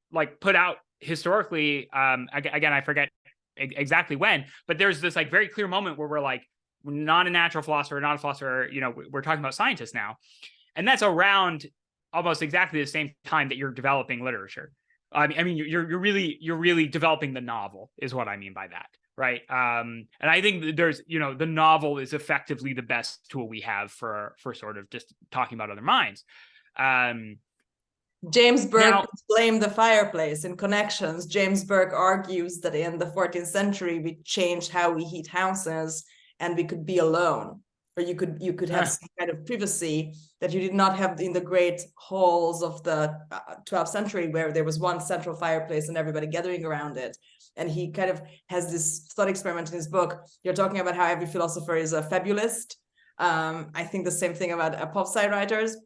put out historically. Again, I forget exactly when, but there's this very clear moment where we're not a natural philosopher, not a philosopher, we're talking about scientists now. And that's around almost exactly the same time that you're developing literature. I mean, you're really developing the novel, is what I mean by that, right? And I think there's, the novel is effectively the best tool we have for sort of just talking about other minds. James Burke blamed the fireplace in Connections. James Burke argues that in the 14th century, we changed how we heat houses, and we could be alone, or you could have some kind of privacy that you did not have in the great halls of the 12th century, where there was one central fireplace and everybody gathering around it. And he kind of has this thought experiment in his book. You're talking about how every philosopher is a fabulist. I think the same thing about pop sci writers.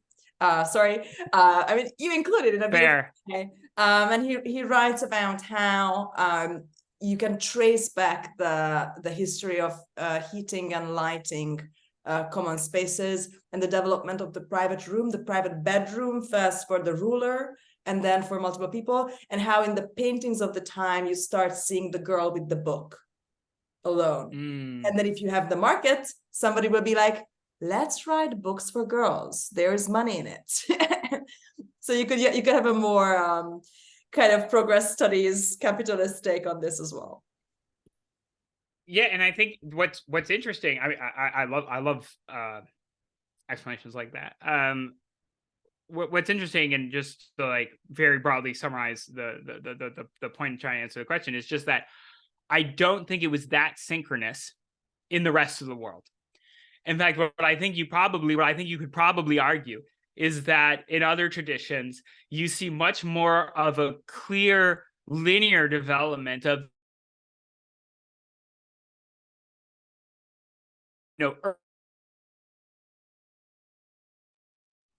I mean, you included it in a Fair. way. And he writes about how you can trace back the history of heating and lighting common spaces, and the development of the private room, the private bedroom, first for the ruler and then for multiple people, and how in the paintings of the time you start seeing the girl with the book alone. And then if you have the market, somebody will be like, let's write books for girls. There's money in it. So you could have a more kind of progress studies capitalist take on this as well. Yeah, and I think what's interesting, I love explanations like that. What's interesting, and just to very broadly summarize the point in trying to answer the question, is just that I don't think it was that synchronous in the rest of the world. In fact, what I think you could probably argue is that in other traditions, you see much more of a clear linear development of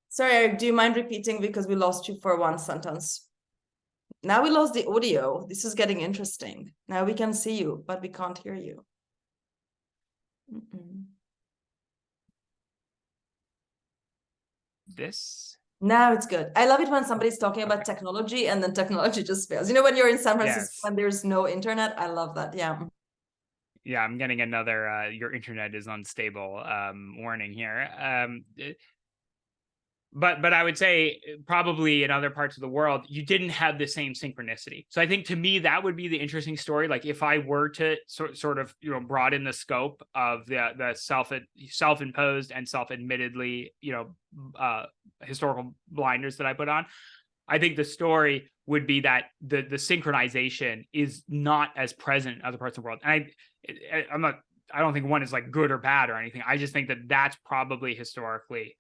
Sorry, Eric, do you mind repeating, because we lost you for one sentence? Now we lost the audio. This is getting interesting. Now we can see you, but we can't hear you. This? Now it's good. I love it when somebody's talking about technology and then technology just fails. When you're in San Francisco and there's no internet, I love that. Yeah. Yeah, I'm getting another your internet is unstable warning here. But I would say probably in other parts of the world, you didn't have the same synchronicity. So I think to me, that would be the interesting story. If I were to sort of, broaden the scope of the self-imposed and self-admittedly, historical blinders that I put on, I think the story would be that the synchronization is not as present in other parts of the world. And I'm not I don't think one is like good or bad or anything. I just think that that's probably historically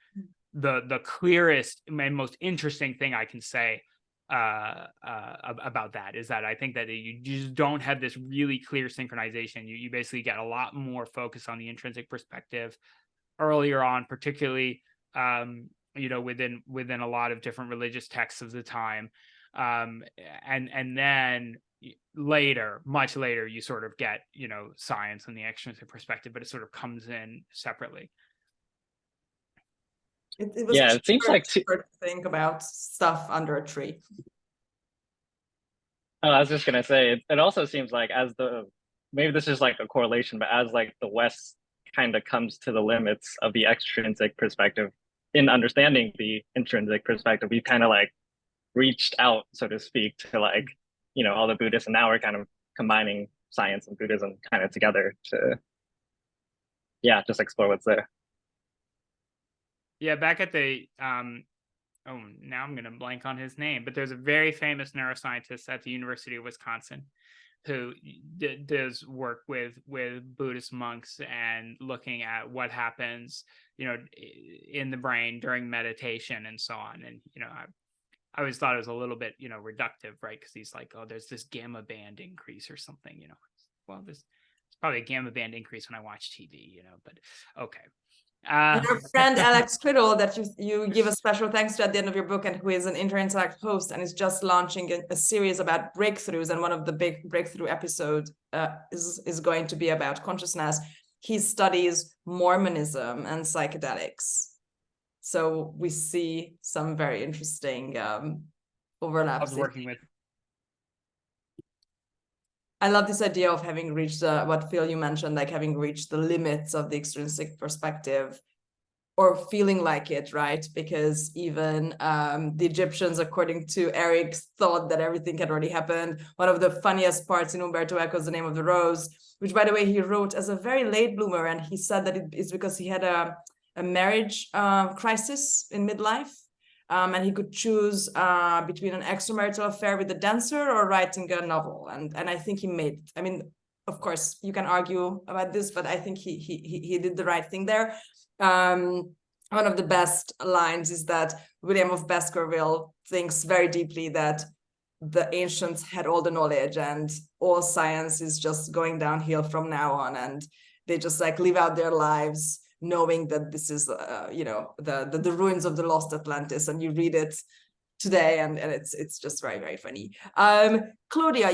the clearest and most interesting thing I can say about that, is that I think that you just don't have this really clear synchronization. You basically get a lot more focus on the intrinsic perspective earlier on, particularly within a lot of different religious texts of the time, and then later, much later, you sort of get science and the extrinsic perspective, but it sort of comes in separately. It was Yeah, it seems like to think about stuff under a tree. Oh, I was just gonna say, it also seems like maybe this is like a correlation, but as like the West kind of comes to the limits of the extrinsic perspective in understanding the intrinsic perspective, we kind of like reached out, so to speak, to like, all the Buddhists, and now we're kind of combining science and Buddhism kind of together to, just explore what's there. Yeah, back at the now I'm gonna blank on his name, but there's a very famous neuroscientist at the University of Wisconsin who does work with Buddhist monks and looking at what happens, in the brain during meditation and so on. And I always thought it was a little bit, reductive, right? Because he's like, oh, there's this gamma band increase or something, Well, it's probably a gamma band increase when I watch TV, but okay. And our friend Alex Criddle, that you give a special thanks to at the end of your book, and who is an Interact host and is just launching a series about breakthroughs, and one of the big breakthrough episodes is going to be about consciousness. He studies Mormonism and psychedelics, so we see some very interesting overlaps. I love this idea of having reached what Phil, you mentioned, like having reached the limits of the extrinsic perspective, or feeling like it, right? Because even the Egyptians, according to Erik, thought that everything had already happened. One of the funniest parts in Umberto Eco's The Name of the Rose, which, by the way, he wrote as a very late bloomer, and he said that it's because he had a marriage crisis in midlife. And he could choose between an extramarital affair with a dancer or writing a novel. And I think he made, I mean, of course, you can argue about this, but I think he did the right thing there. One of the best lines is that William of Baskerville thinks very deeply that the ancients had all the knowledge and all science is just going downhill from now on. And they just like live out their lives knowing that this is, the ruins of the lost Atlantis, and you read it today, and it's just very, very funny. Claudia,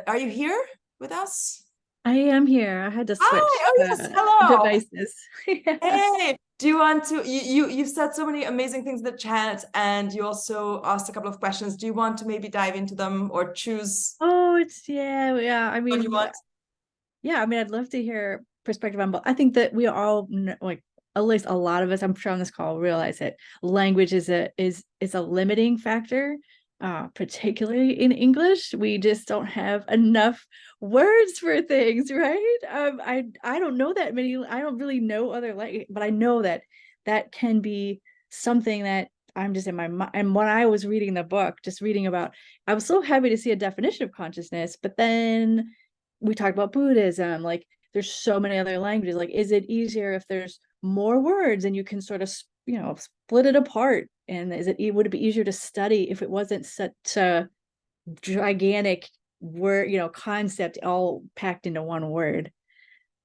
are you here with us? I am here. I had to switch hello. devices. Yeah. Hey, do you want to? You've said so many amazing things in the chat, and you also asked a couple of questions. Do you want to maybe dive into them or choose? Oh, yeah. I mean, what you want? Yeah, I mean, I'd love to hear perspective on both. I think that we all know, like at least a lot of us, I'm sure on this call, realize that language is a limiting factor, particularly in English. We just don't have enough words for things, right? I don't know that many. I don't really know other language, but I know that can be something that I'm just in my mind. And when I was reading the book, I was so happy to see a definition of consciousness, but then we talked about Buddhism, like there's so many other languages. Like, is it easier if there's more words and you can sort of, split it apart? And would it be easier to study if it wasn't such a gigantic word, concept all packed into one word?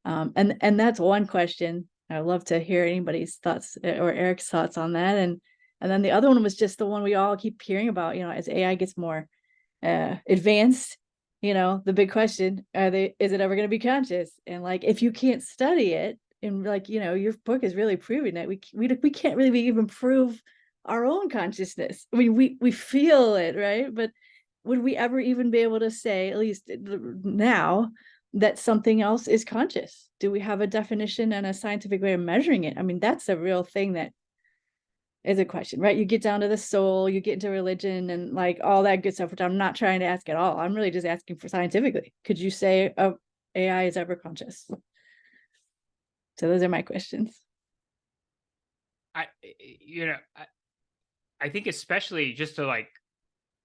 And that's one question. I'd love to hear anybody's thoughts or Erik's thoughts on that. And then the other one was just the one we all keep hearing about, as AI gets more advanced, the big question, is it ever going to be conscious? And like, if you can't study it, and like, your book is really proving that we can't really even prove our own consciousness. I mean, we feel it, right? But would we ever even be able to say, at least now, that something else is conscious? Do we have a definition and a scientific way of measuring it? I mean, that's a real thing that is a question, right? You get down to the soul, you get into religion and like all that good stuff, which I'm not trying to ask at all. I'm really just asking for scientifically. Could you say AI is ever conscious? So those are my questions. I think especially just to like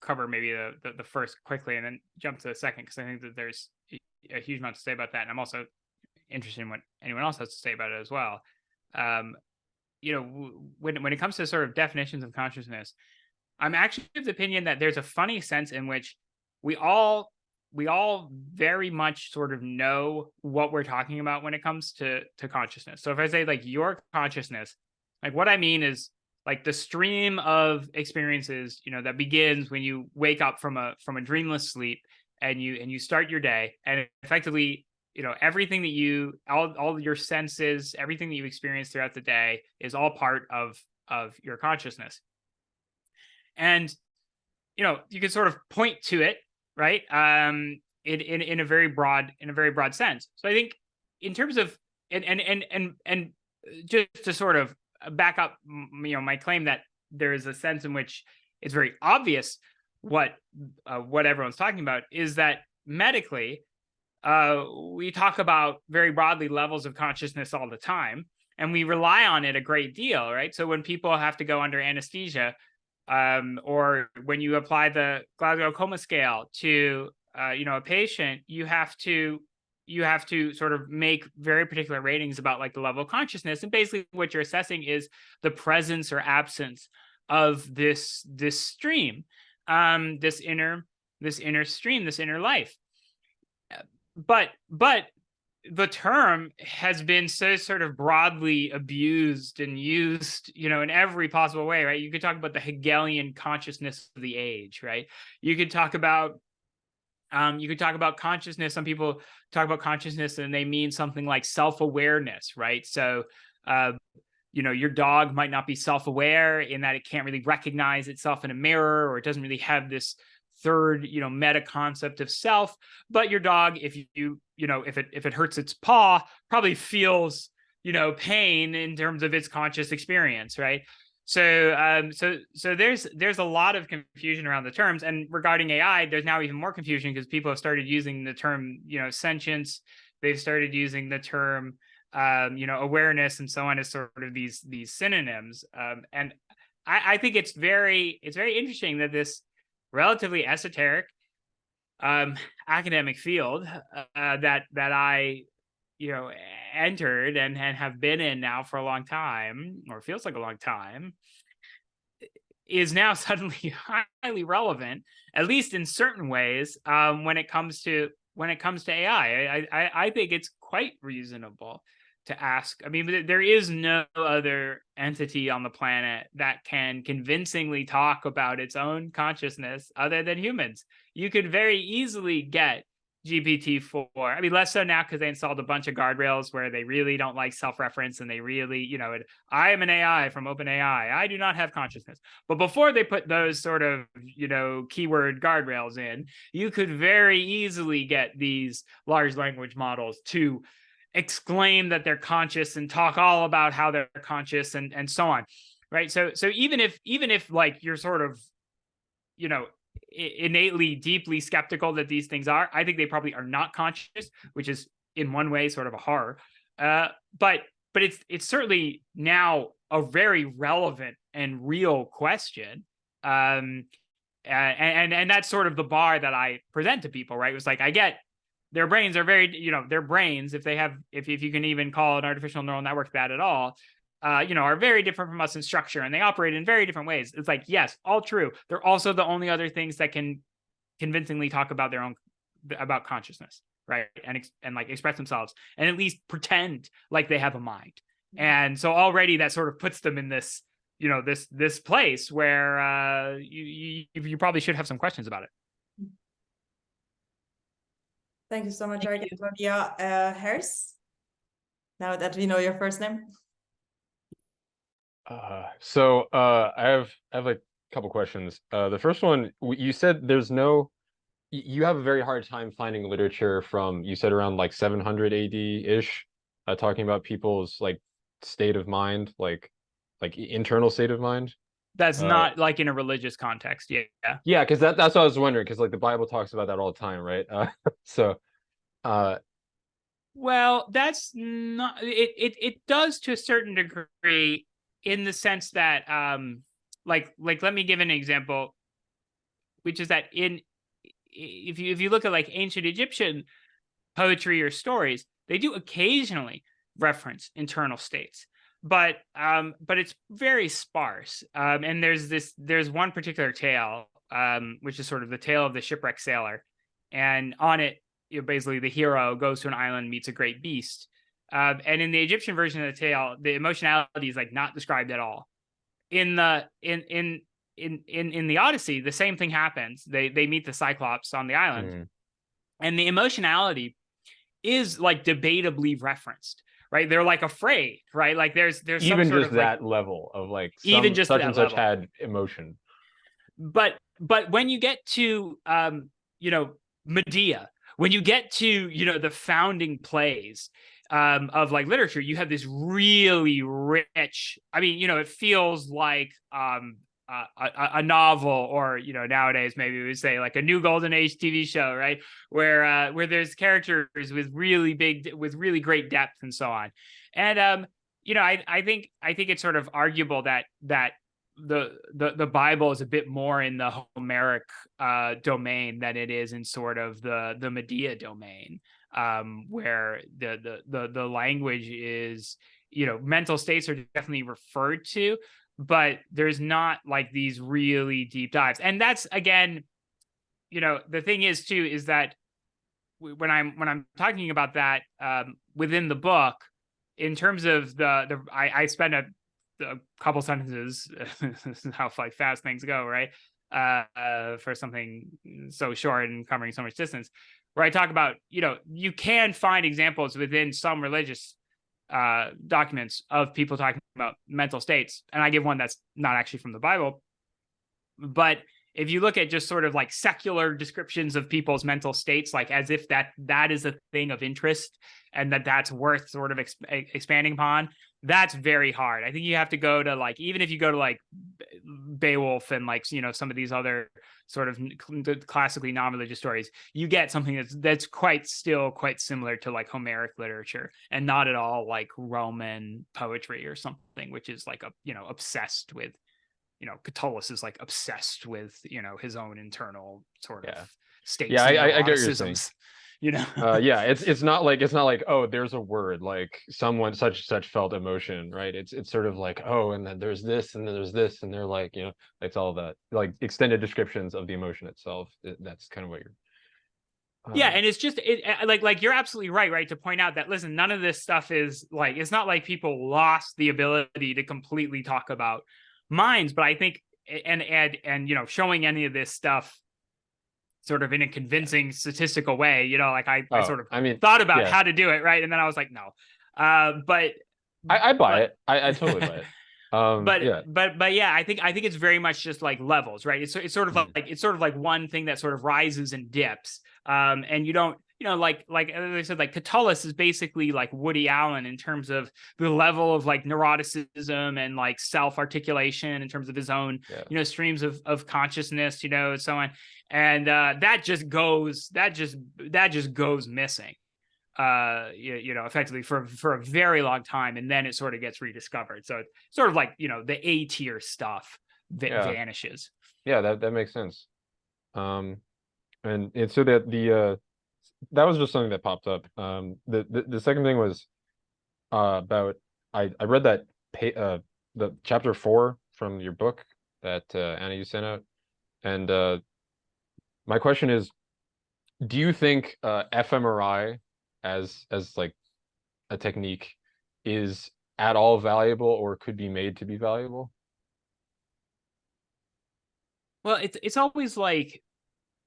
cover maybe the first quickly and then jump to the second, because I think that there's a huge amount to say about that. And I'm also, interested in what anyone else has to say about it as well. When it comes to sort of definitions of consciousness, I'm actually of the opinion that there's a funny sense in which we all very much sort of know what we're talking about when it comes to consciousness. So if I say like your consciousness, like what I mean is like the stream of experiences, that begins when you wake up from a dreamless sleep and you start your day, and effectively, everything that all your senses, everything that you experience throughout the day is all part of your consciousness. And, you can sort of point to it, right? In a very broad sense. So I think in terms of, and just to sort of back up, my claim that there is a sense in which it's very obvious what everyone's talking about, is that medically, we talk about very broadly levels of consciousness all the time, and we rely on it a great deal, right? So when people have to go under anesthesia, or when you apply the Glasgow Coma Scale to a patient, you have to sort of make very particular ratings about like the level of consciousness, and basically what you're assessing is the presence or absence of this stream, this inner stream, this inner life. But the term has been so sort of broadly abused and used, in every possible way, right? You could talk about the Hegelian consciousness of the age, right? You could talk about consciousness. Some people talk about consciousness and they mean something like self-awareness, right? So, your dog might not be self-aware in that it can't really recognize itself in a mirror, or it doesn't really have this third, meta concept of self. But your dog, if it hurts its paw, probably feels, pain in terms of its conscious experience, right? So there's a lot of confusion around the terms, and regarding AI, there's now even more confusion because people have started using the term, sentience. They've started using the term, awareness, and so on as sort of these synonyms. And I think it's very interesting that this relatively esoteric academic field that I entered and have been in now for a long time, or feels like a long time, is now suddenly highly relevant, at least in certain ways, when it comes to AI. I think it's quite reasonable to ask. I mean, there is no other entity on the planet that can convincingly talk about its own consciousness other than humans. You could very easily get GPT-4. I mean, less so now because they installed a bunch of guardrails where they really don't like self-reference, and they really, I am an AI from OpenAI. I do not have consciousness. But before they put those sort of, keyword guardrails in, you could very easily get these large language models to exclaim that they're conscious and talk all about how they're conscious and so on, right? So even if like you're sort of, innately deeply skeptical that these things are, I think they probably are not conscious, which is in one way sort of a horror. But it's certainly now a very relevant and real question. And that's sort of the bar that I present to people, right? It was like, I get their brains are very, their brains, if you can even call an artificial neural network that at all, are very different from us in structure, and they operate in very different ways. It's like, yes, all true. They're also the only other things that can convincingly talk about about consciousness, right? And like express themselves and at least pretend like they have a mind. And so already that sort of puts them in this, this place where you probably should have some questions about it. Thank you so much, Erik. Hers, now that we know your first name. I have like a couple questions. The first one, you said you have a very hard time finding literature from, you said around like 700 AD-ish, talking about people's like state of mind, like internal state of mind. That's not like in a religious context. Yeah, because that's what I was wondering, because like the Bible talks about that all the time, right? Well, that's not it does to a certain degree, in the sense that like let me give an example, which is that if you look at like ancient Egyptian poetry or stories, They do occasionally reference internal states, but it's very sparse. And there's one particular tale, which is sort of the tale of the shipwrecked sailor, and on it, basically the hero goes to an island, meets a great beast, and in the Egyptian version of the tale, the emotionality is like not described at all. In the Odyssey, the same thing happens. They meet the Cyclops on the island, and the emotionality is like debatably referenced, right? They're like afraid, right? Like there's even some just that level of like even just such that and such level. had emotion. But when you get to Medea, when you get to the founding plays of like literature, you have this really rich, I mean, it feels like a novel, or nowadays maybe we would say like a new golden age TV show, right? Where there's characters with really great depth and so on. And I think it's sort of arguable that the Bible is a bit more in the Homeric domain than it is in sort of the Medea domain, where the language is, mental states are definitely referred to, but there's not like these really deep dives. And that's, again, the thing is too, is that when I'm talking about that within the book, in terms of I spend a couple sentences, this is how like fast things go, right? For something so short and covering so much distance, where I talk about, you can find examples within some religious documents of people talking about mental states, and I give one that's not actually from the Bible, but if you look at just sort of like secular descriptions of people's mental states, like as if that is a thing of interest and that's worth sort of expanding upon, that's very hard. I think you have to go to like, even if you go to like Beowulf and like, some of these other sort of classically non-religious stories, you get something that's quite similar to like Homeric literature, and not at all like Roman poetry or something, which is like obsessed with, Catullus is like obsessed with, his own internal sort of states. Yeah, I get what you're saying. Yeah, it's not like, oh, there's a word like someone such felt emotion, right? It's sort of like, oh, and then there's this and then there's this, and they're like, it's all that like extended descriptions of the emotion itself. That's kind of what you're yeah, and it's just like you're absolutely right to point out that, listen, none of this stuff is like, it's not like people lost the ability to completely talk about minds, but I think and showing any of this stuff sort of in a convincing statistical way, like I sort of thought about how to do it, right? And then I was like, no. But I buy it. I totally buy it. But yeah, I think it's very much just like levels, right? It's sort of like one thing that sort of rises and dips. And you don't, like as I said, like Catullus is basically like Woody Allen in terms of the level of like neuroticism and like self-articulation in terms of his own, streams of consciousness, and so on. And that just goes missing, effectively for a very long time, and then it sort of gets rediscovered. So it's sort of like the A tier stuff vanishes. Yeah, that makes sense. And so that that was just something that popped up. The second thing was about I read that the chapter 4 from your book that Anna, you sent out, and my question is, do you think fMRI as like a technique is at all valuable or could be made to be valuable? Well, it's always like,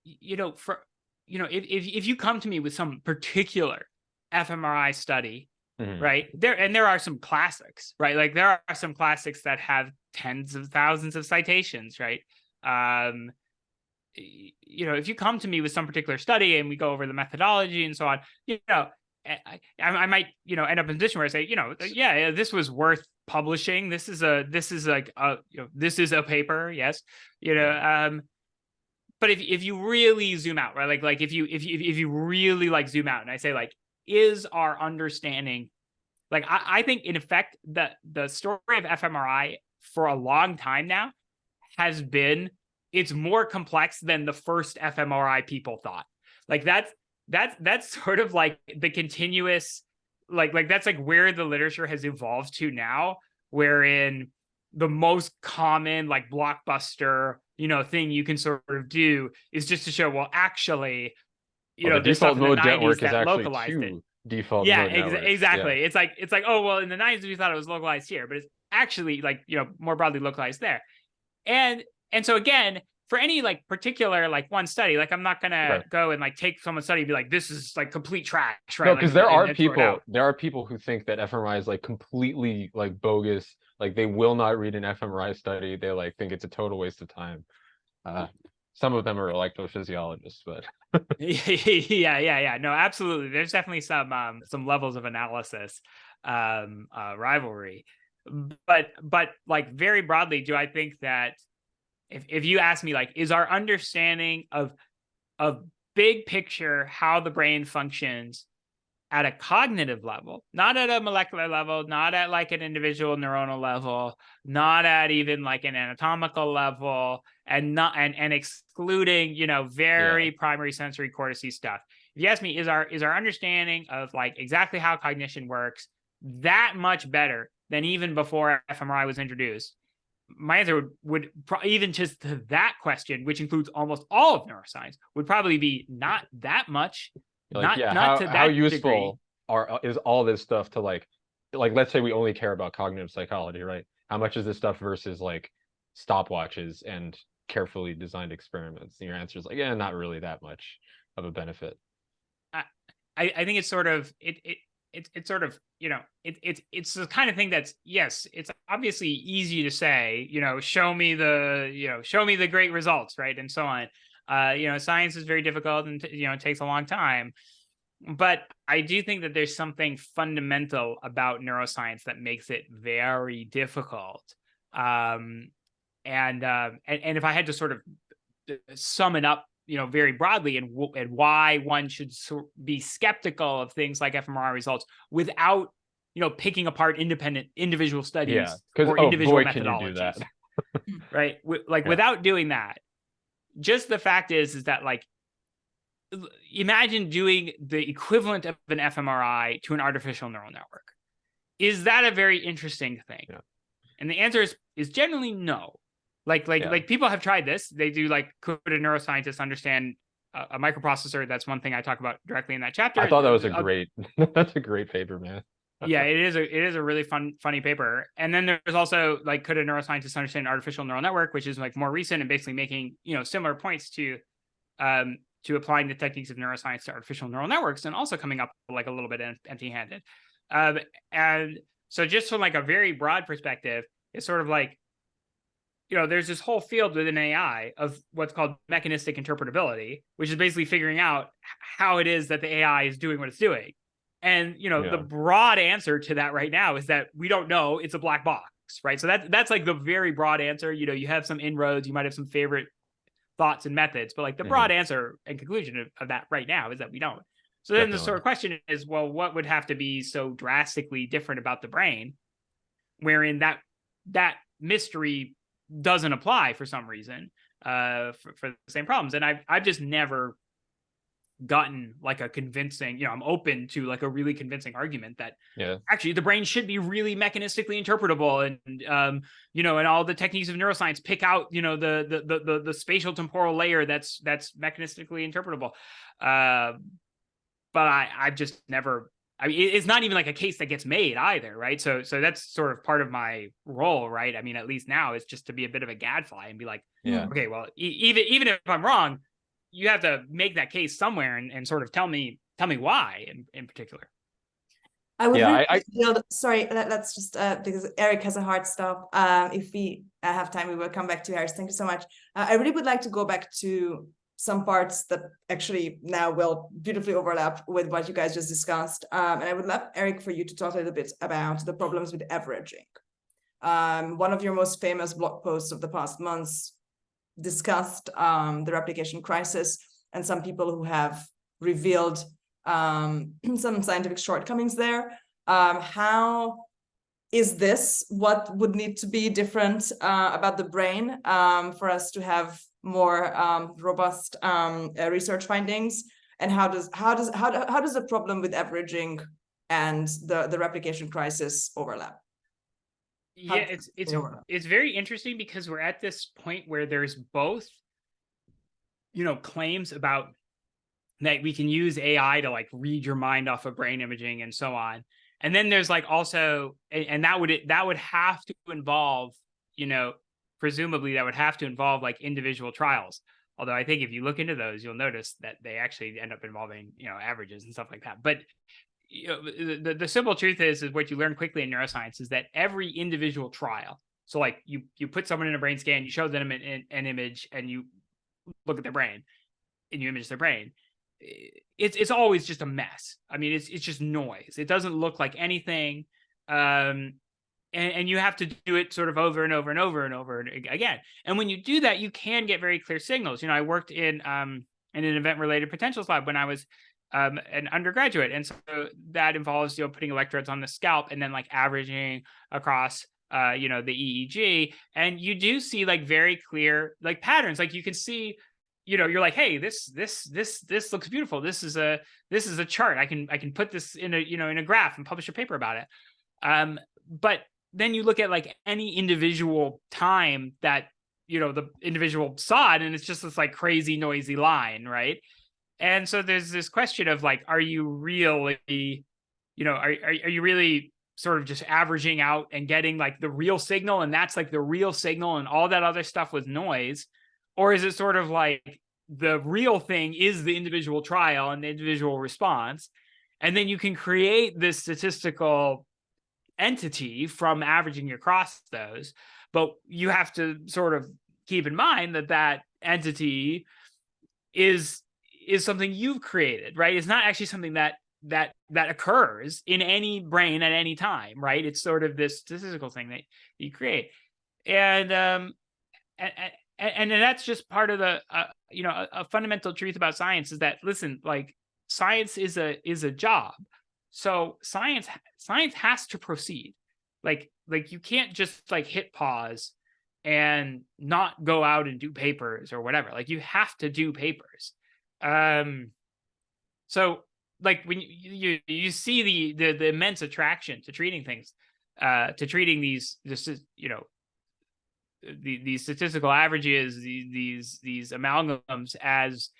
if you come to me with some particular fMRI study, right, there are some classics, right? Like there are some classics that have tens of thousands of citations, right? If you come to me with some particular study and we go over the methodology and so on, I might, end up in a position where I say, this was worth publishing. This is like this is a paper, yes, but if you really zoom out, right, like if you really like zoom out, and I say like, is our understanding, like I think in effect the story of fMRI for a long time now has been, it's more complex than the first fMRI people thought. Like that's sort of like the continuous like that's like where the literature has evolved to now, wherein the most common like blockbuster, thing you can sort of do is just to show, well, actually, the there's stuff default in the mode 90s network is that actually localized it. two default Yeah, mode networks. exactly. It's like, oh, well, in the 90s we thought it was localized here, but it's actually like, more broadly localized there. And so again, for any like particular like one study, like I'm not gonna go and like take someone's study and be like, this is like complete trash, right? No, because like, there are people who think that fMRI is like completely like bogus. Like they will not read an fMRI study. They like think it's a total waste of time. Some of them are electrophysiologists, but yeah. No, absolutely. There's definitely some levels of analysis rivalry. But like very broadly, do I think that if you ask me, like, is our understanding of big picture how the brain functions at a cognitive level, not at a molecular level, not at like an individual neuronal level, not at even like an anatomical level, and excluding, very primary sensory cortices stuff. If you ask me, is our understanding of like exactly how cognition works that much better than even before fMRI was introduced? My answer would even just to that question, which includes almost all of neuroscience, would probably be not that much. Like, not to that how useful degree. Is all this stuff to like let's say we only care about cognitive psychology, right? How much is this stuff versus like stopwatches and carefully designed experiments? And your answer is like, yeah, not really that much of a benefit. I think it's sort of it's sort of, it's the kind of thing that's, yes, it's obviously easy to say, show me the great results, right, and so on. Science is very difficult and it takes a long time. But I do think that there's something fundamental about neuroscience that makes it very difficult. And if I had to sort of sum it up, very broadly, and why one should be skeptical of things like fMRI results without, picking apart individual studies or individual methodologies. Can you do that? Right? Without doing that, just the fact is that, like, imagine doing the equivalent of an fMRI to an artificial neural network. Is that a very interesting thing? Yeah. And the answer is generally no. Like people have tried this. They do, like, could a neuroscientist understand a microprocessor? That's one thing I talk about directly in that chapter. I thought that was that's a great paper, man. Yeah, it is a really funny paper. And then there's also, like, could a neuroscientist understand an artificial neural network, which is like more recent and basically making, similar points to applying the techniques of neuroscience to artificial neural networks, and also coming up like a little bit empty-handed. And so just from like a very broad perspective, it's sort of like, there's this whole field within AI of what's called mechanistic interpretability, which is basically figuring out how it is that the AI is doing what it's doing. And, the broad answer to that right now is that we don't know. It's a black box, right? So that's like the very broad answer. You have some inroads, you might have some favorite thoughts and methods, but like the broad answer and conclusion of that right now is that we don't. So then the sort of question is, well, what would have to be so drastically different about the brain wherein that mystery doesn't apply for some reason, for the same problems? And I've just never gotten like a convincing, I'm open to like a really convincing argument that actually the brain should be really mechanistically interpretable, and and all the techniques of neuroscience pick out the spatial temporal layer that's mechanistically interpretable. But I've just never, it's not even like a case that gets made either, right? So that's sort of part of my role, right? I mean, at least now, it's just to be a bit of a gadfly and be like, okay, well, even if I'm wrong, you have to make that case somewhere and sort of tell me why in particular. I would sorry, let's just because Erik has a hard stop. If we have time, we will come back to Erik. Thank you so much. I really would like to go back to some parts that actually now will beautifully overlap with what you guys just discussed. And I would love, Erik, for you to talk a little bit about the problems with averaging. One of your most famous blog posts of the past months discussed the replication crisis and some people who have revealed some scientific shortcomings there. How is this what would need to be different about the brain for us to have more robust research findings? And how does the problem with averaging and the replication crisis overlap? Yeah, it's very interesting because we're at this point where there's both, claims about that we can use AI to like read your mind off of brain imaging and so on. And then there's like also, and that would have to involve, presumably that would have to involve like individual trials. Although I think if you look into those, you'll notice that they actually end up involving, averages and stuff like that. But the simple truth is what you learn quickly in neuroscience is that every individual trial. So like you put someone in a brain scan, you show them an image, and you look at their brain, and you image their brain. It's always just a mess. I mean, it's just noise. It doesn't look like anything. And you have to do it sort of over and over and over and over again. And when you do that, you can get very clear signals. I worked in an event-related potentials lab when I was an undergraduate. And so that involves, putting electrodes on the scalp and then like averaging across, the EEG. And you do see like very clear like patterns. Like you can see, you're like, hey, this looks beautiful. This is a chart. I can put this in a graph and publish a paper about it. But then you look at like any individual time that, the individual saw it, and it's just this like crazy noisy line, right? And so there's this question of like, are you really, are you really sort of just averaging out and getting like the real signal, and that's like the real signal, and all that other stuff was noise? Or is it sort of like the real thing is the individual trial and the individual response, and then you can create this statistical entity from averaging across those? But you have to sort of keep in mind that entity is something you've created, right? It's not actually something that occurs in any brain at any time, right? It's sort of this statistical thing that you create. And that's just part of the a fundamental truth about science is that, listen, like science is a job. So science has to proceed. Like you can't just like hit pause and not go out and do papers or whatever. Like you have to do papers. So like when you see the immense attraction to treating things, to treating these these statistical averages, these amalgams as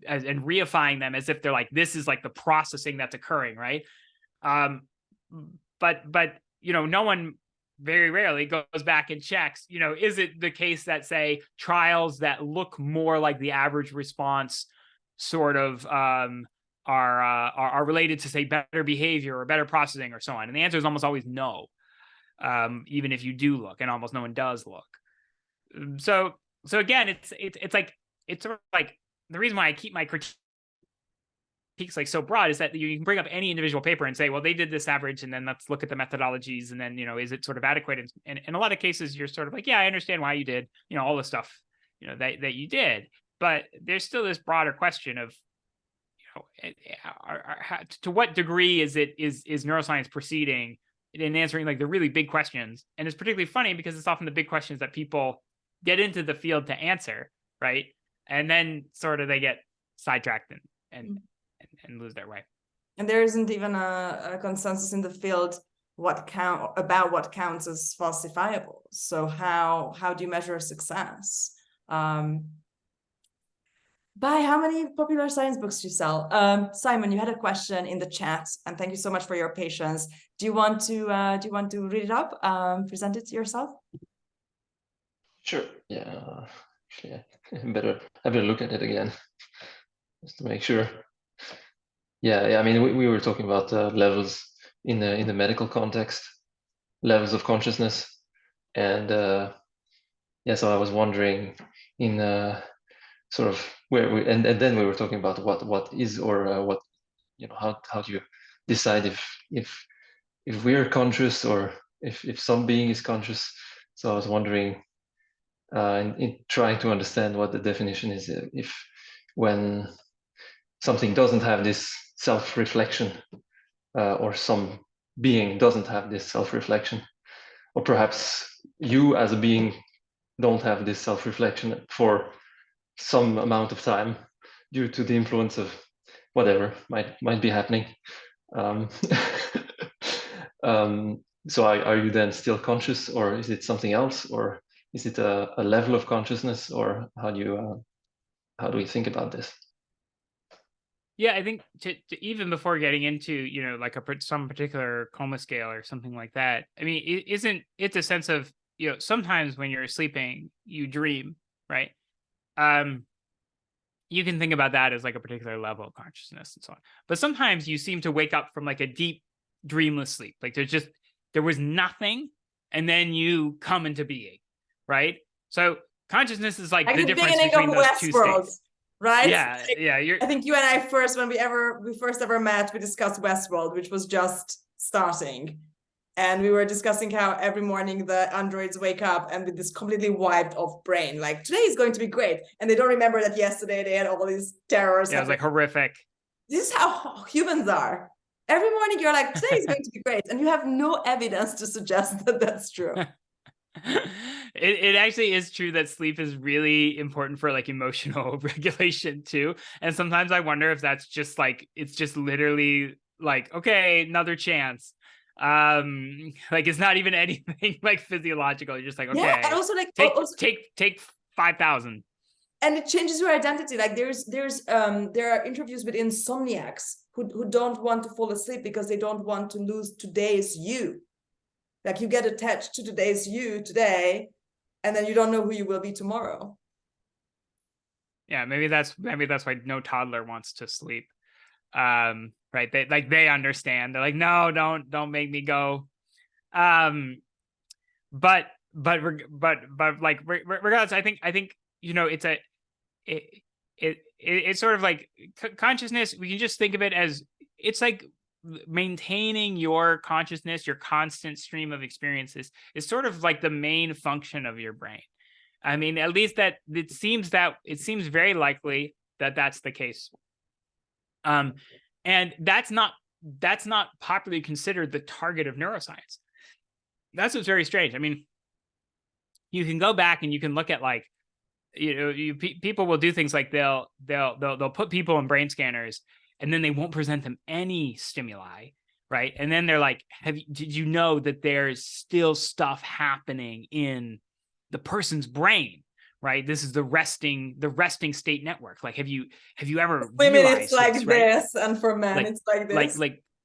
and reifying them as if they're like, this is like the processing that's occurring, right? But no one very rarely goes back and checks, is it the case that, say, trials that look more like the average response sort of are related to, say, better behavior or better processing or so on? And the answer is almost always no, even if you do look, and almost no one does look. So again, it's sort of like the reason why I keep my critiques like so broad is that you can bring up any individual paper and say, well, they did this average, and then let's look at the methodologies, and then is it sort of adequate? And in a lot of cases, you're sort of like, yeah, I understand why you did all the stuff that you did, but there's still this broader question of to what degree is neuroscience proceeding in answering like the really big questions? And it's particularly funny because it's often the big questions that people get into the field to answer, right? And then sort of they get sidetracked and lose their way. And there isn't even a consensus in the field what counts as falsifiable. So how do you measure success? By how many popular science books do you sell? Simon, you had a question in the chat, and thank you so much for your patience. Do you want to read it up? Present it to yourself? Sure. Yeah. Actually, I better look at it again just to make sure. Yeah. I mean, we were talking about levels in the medical context, levels of consciousness, and so I was wondering in sort of where we and then we were talking about what is or what how do you decide if we're conscious or if some being is conscious. So I was wondering in trying to understand what the definition is, if when something doesn't have this self-reflection or some being doesn't have this self-reflection, or perhaps you as a being don't have this self-reflection for some amount of time due to the influence of whatever might be happening. So are you then still conscious, or is it something else, or is it a level of consciousness, or how do we think about this? Yeah, I think to even before getting into, like some particular coma scale or something like that, I mean, it's a sense of, sometimes when you're sleeping, you dream, right? You can think about that as like a particular level of consciousness and so on. But sometimes you seem to wake up from like a deep dreamless sleep. Like there was nothing, and then you come into being, right? So consciousness is like the difference between those two states. Right? Yeah, yeah. I think you and I when we first ever met, we discussed Westworld, which was just starting. And we were discussing how every morning the androids wake up and with this completely wiped off brain, like today is going to be great. And they don't remember that yesterday they had all these terrors. Yeah, it was like horrific. This is how humans are. Every morning you're like, today is going to be great. And you have no evidence to suggest that that's true. It actually is true that sleep is really important for like emotional regulation too. And sometimes I wonder if that's just like, it's just literally like, okay, another chance. Like it's not even anything like physiological. You're just like, okay, yeah, and also like take 5,000. And it changes your identity. Like there are interviews with insomniacs who don't want to fall asleep because they don't want to lose today's you. Like you get attached to today's you today, and then you don't know who you will be tomorrow. Yeah, maybe that's why no toddler wants to sleep. Right? They understand. They're like, no, don't make me go. But like regardless, I think it's sort of like consciousness. We can just think of it as it's like maintaining your consciousness, your constant stream of experiences is sort of like the main function of your brain. I mean, at least that it seems very likely that that's the case. And that's not popularly considered the target of neuroscience. That's what's very strange. I mean, you can go back and you can look at like, people will do things like they'll put people in brain scanners and then they won't present them any stimuli, right? And then they're like, did you know that there's still stuff happening in the person's brain, right? This is the resting state network. Like, have you ever women it's like this, this, right? And for men it's like this.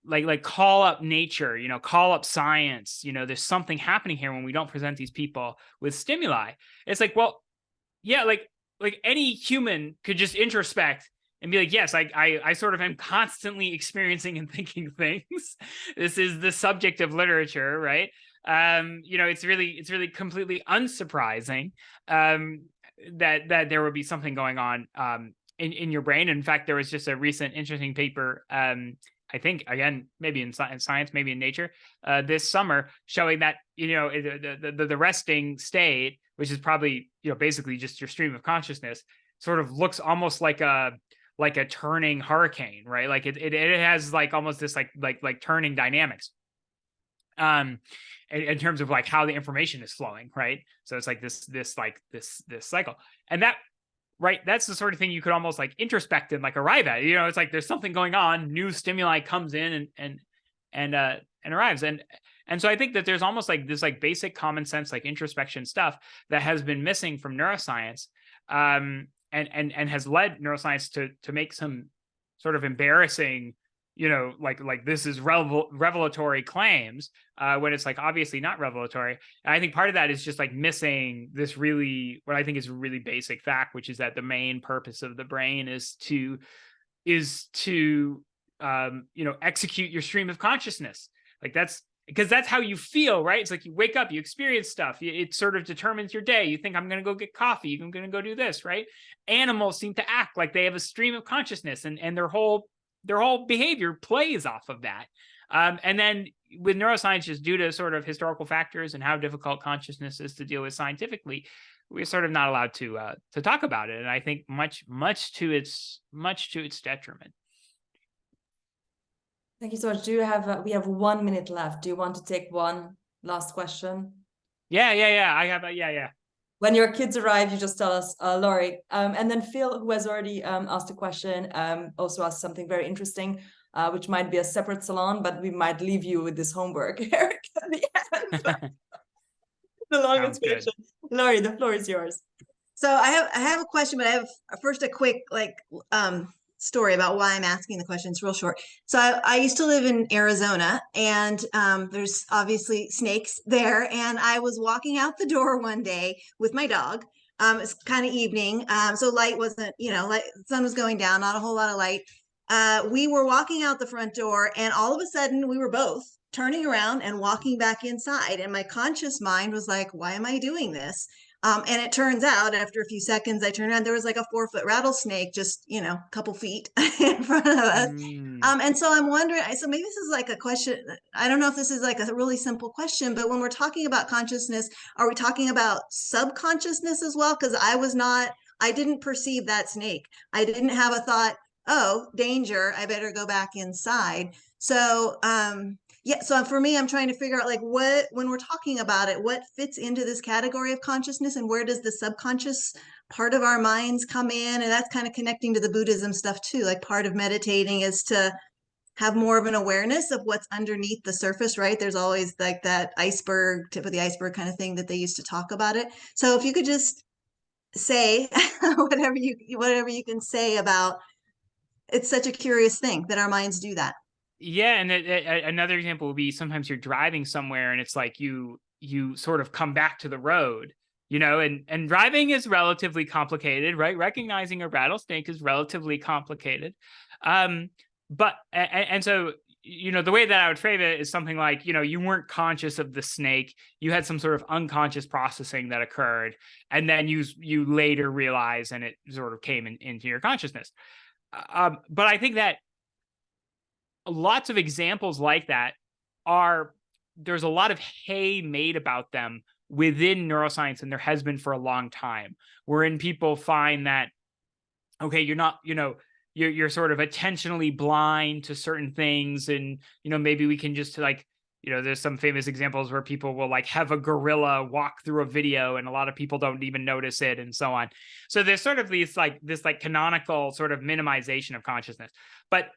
Like call up nature, call up science. There's something happening here when we don't present these people with stimuli. It's like, well, yeah, like any human could just introspect and be like, yes, I sort of am constantly experiencing and thinking things. This is the subject of literature, right? It's really completely unsurprising that there would be something going on in your brain. In fact, there was just a recent interesting paper, I think, again, maybe in science, maybe in Nature, this summer, showing that the resting state, which is probably basically just your stream of consciousness, sort of looks almost like a turning hurricane, right? Like it has like almost this like turning dynamics. In terms of like how the information is flowing, right? So it's like this cycle, and that, right, that's the sort of thing you could almost like introspect and like arrive at. It's like there's something going on, new stimuli comes in and arrives, and so I think that there's almost like this like basic common sense like introspection stuff that has been missing from neuroscience, and has led neuroscience to make some sort of embarrassing, like this is revelatory claims, when it's like obviously not revelatory. And I think part of that is just like missing this really, what I think is a really basic fact, which is that the main purpose of the brain is to execute your stream of consciousness. Like that's because that's how you feel, right? It's like you wake up, you experience stuff. It sort of determines your day. You think, I'm going to go get coffee. I'm going to go do this, right? Animals seem to act like they have a stream of consciousness, and their whole behavior plays off of that. And then with neuroscience, just due to sort of historical factors and how difficult consciousness is to deal with scientifically, we're sort of not allowed to talk about it. And I think much to its detriment. Thank you so much. We have 1 minute left. Do you want to take one last question? Yeah. I have yeah. When your kids arrive, you just tell us, Laurie. And then Phil, who has already asked a question, also asked something very interesting. which might be a separate salon, but we might leave you with this homework, Erik, at the end. The long Sounds good. inspiration. Laurie, the floor is yours. So I have a question, but I have first a quick story about why I'm asking the question. It's real short. So I used to live in Arizona, and there's obviously snakes there. And I was walking out the door one day with my dog. It's kind of evening, so light wasn't, the sun was going down, not a whole lot of light. We were walking out the front door, and all of a sudden we were both turning around and walking back inside. And my conscious mind was like, why am I doing this? And it turns out after a few seconds, I turned around, there was like a 4-foot rattlesnake, just, a couple feet in front of us. And so I'm wondering, so maybe this is like a question. I don't know if this is like a really simple question, but when we're talking about consciousness, are we talking about subconsciousness as well? Because I didn't perceive that snake. I didn't have a thought, oh, danger, I better go back inside. So, yeah, so for me, I'm trying to figure out when we're talking about it, what fits into this category of consciousness, and where does the subconscious part of our minds come in? And that's kind of connecting to the Buddhism stuff too. Like part of meditating is to have more of an awareness of what's underneath the surface, right? There's always like that iceberg, tip of the iceberg kind of thing that they used to talk about it. So if you could just say whatever you can say about, it's such a curious thing that our minds do that. Yeah, and another example would be sometimes you're driving somewhere and it's like you sort of come back to the road, and driving is relatively complicated, right? Recognizing a rattlesnake is relatively complicated. But so, the way that I would frame it is something like, you weren't conscious of the snake. You had some sort of unconscious processing that occurred, and then you later realize, and it sort of came into your consciousness. But I think that lots of examples like that there's a lot of hay made about them within neuroscience, and there has been for a long time, wherein people find that, okay, you're not, you're sort of attentionally blind to certain things, and maybe we can just there's some famous examples where people will have a gorilla walk through a video and a lot of people don't even notice it, and so on. So there's sort of this canonical sort of minimization of consciousness. But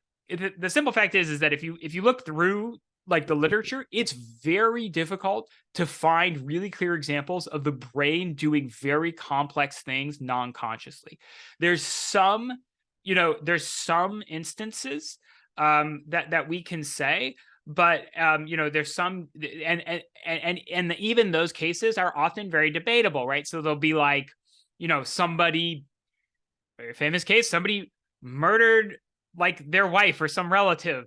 the simple fact is that if you look through the literature, it's very difficult to find really clear examples of the brain doing very complex things non-consciously. There's some instances that we can say, but there's some, and even those cases are often very debatable, right? So they'll be somebody, very famous case, somebody murdered their wife or some relative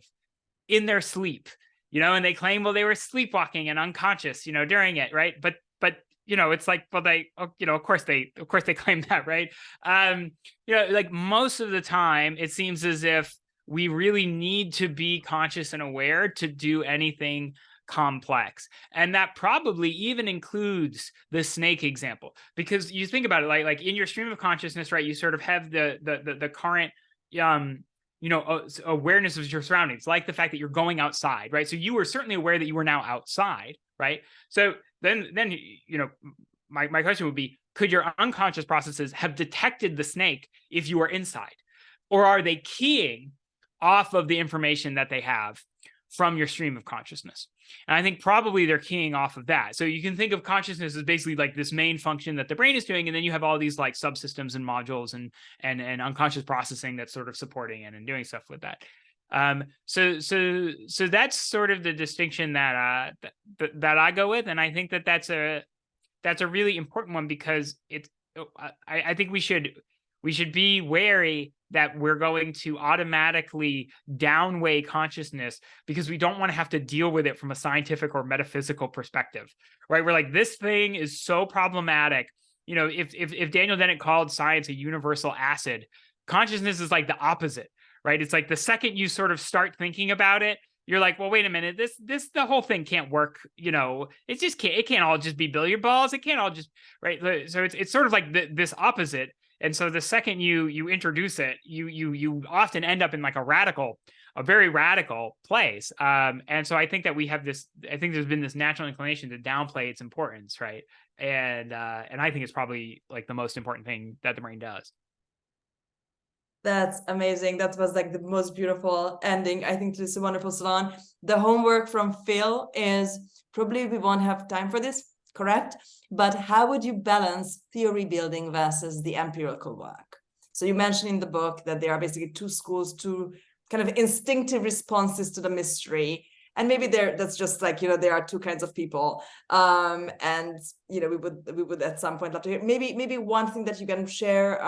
in their sleep, and they claim, well, they were sleepwalking and unconscious, during it, right? But it's of course they claim that, right? Most of the time, it seems as if we really need to be conscious and aware to do anything complex. And that probably even includes the snake example, because you think about it, like in your stream of consciousness, right? You sort of have the current, awareness of your surroundings, like the fact that you're going outside, right? So you were certainly aware that you were now outside, right? So then my question would be, could your unconscious processes have detected the snake if you were inside? Or are they keying off of the information that they have from your stream of consciousness? And I think probably they're keying off of that. So you can think of consciousness as basically this main function that the brain is doing, and then you have all these subsystems and modules and unconscious processing that's sort of supporting it and doing stuff with that. So that's sort of the distinction that I go with, and I think that's a really important one, because I think we should be wary that we're going to automatically downweigh consciousness because we don't want to have to deal with it from a scientific or metaphysical perspective, right? We're like, this thing is so problematic. If Daniel Dennett called science a universal acid, consciousness is the opposite, right? It's the second you sort of start thinking about it, you're like, well, wait a minute, the whole thing can't work. It can't all just be billiard balls. It can't all just, right? So it's sort of this opposite. And so the second you introduce it, you often end up in a very radical place. And so I think that I think there's been this natural inclination to downplay its importance, right? And I think it's probably the most important thing that the brain does. That's amazing. That was like the most beautiful ending, I think, to this wonderful salon. The homework from Phil is probably we won't have time for this, correct? But how would you balance theory building versus the empirical work? So you mentioned in the book that there are basically two schools, two kind of instinctive responses to the mystery. And maybe that's just like, there are two kinds of people. And, we would at some point love to hear maybe one thing that you can share,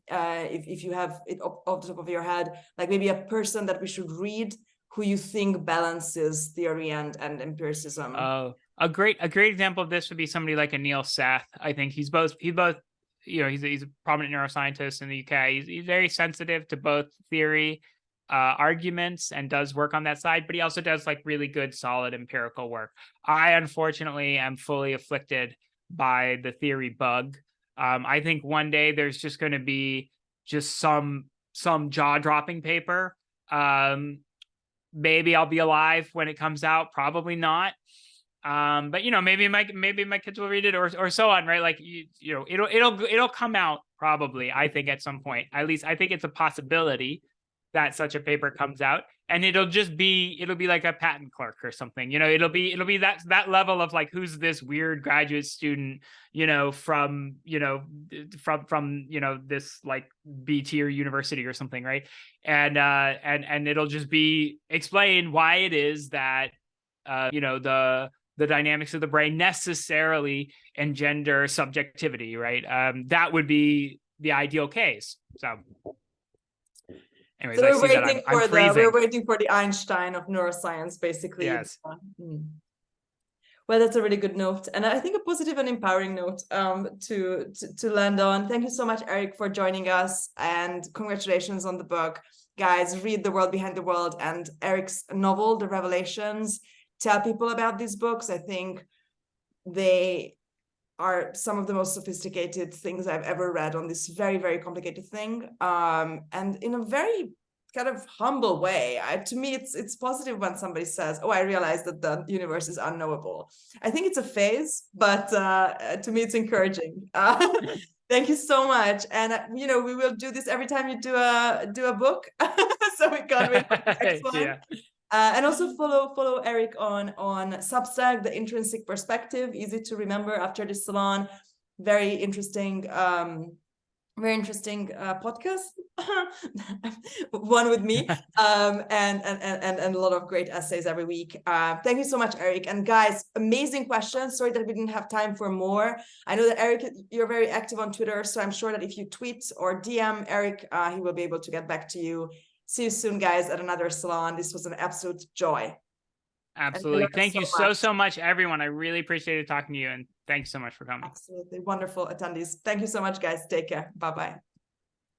if you have it off the top of your head, like maybe a person that we should read who you think balances theory and empiricism. A great example of this would be somebody like a Neil Seth. I think he's both, he's a prominent neuroscientist in the UK. He's very sensitive to both theory arguments and does work on that side, but he also does like really good, solid empirical work. I unfortunately am fully afflicted by the theory bug. I think one day there's just going to be just some jaw-dropping paper. Maybe I'll be alive when it comes out. Probably not. But maybe my kids will read it or so on, right? Like it'll come out probably. I think at some point, at least I think it's a possibility that such a paper comes out, and it'll be like a patent clerk or something. It'll be that level of like, who's this weird graduate student, from this like B tier university or something, right? And it'll just be explain why it is that the dynamics of the brain necessarily engender subjectivity, right? That would be the ideal case. So anyways, so we're waiting for the Einstein of neuroscience, basically. Yes. Well, that's a really good note, and I think a positive and empowering note to land on. Thank you so much, Erik, for joining us, and congratulations on the book. Guys, read The World Behind the World and Erik's novel, The Revelations. Tell people about these books. I think they are some of the most sophisticated things I've ever read on this very, very complicated thing. And in a very kind of humble way. To me, it's positive when somebody says, oh, I realize that the universe is unknowable. I think it's a phase, but to me, it's encouraging. Thank you so much. And, we will do this every time you do a book. So we can't wait for the next one. Yeah. And also follow Erik on Substack, The Intrinsic Perspective, easy to remember after this salon. Very interesting podcast, one with me, and a lot of great essays every week. Thank you so much, Erik. And guys, amazing questions. Sorry that we didn't have time for more. I know that Erik, you're very active on Twitter, so I'm sure that if you tweet or DM Erik, he will be able to get back to you. See you soon, guys, at another salon. This was an absolute joy. Absolutely. Thank you so much, everyone. I really appreciated talking to you, and thanks so much for coming. Absolutely. Wonderful attendees. Thank you so much, guys. Take care. Bye-bye.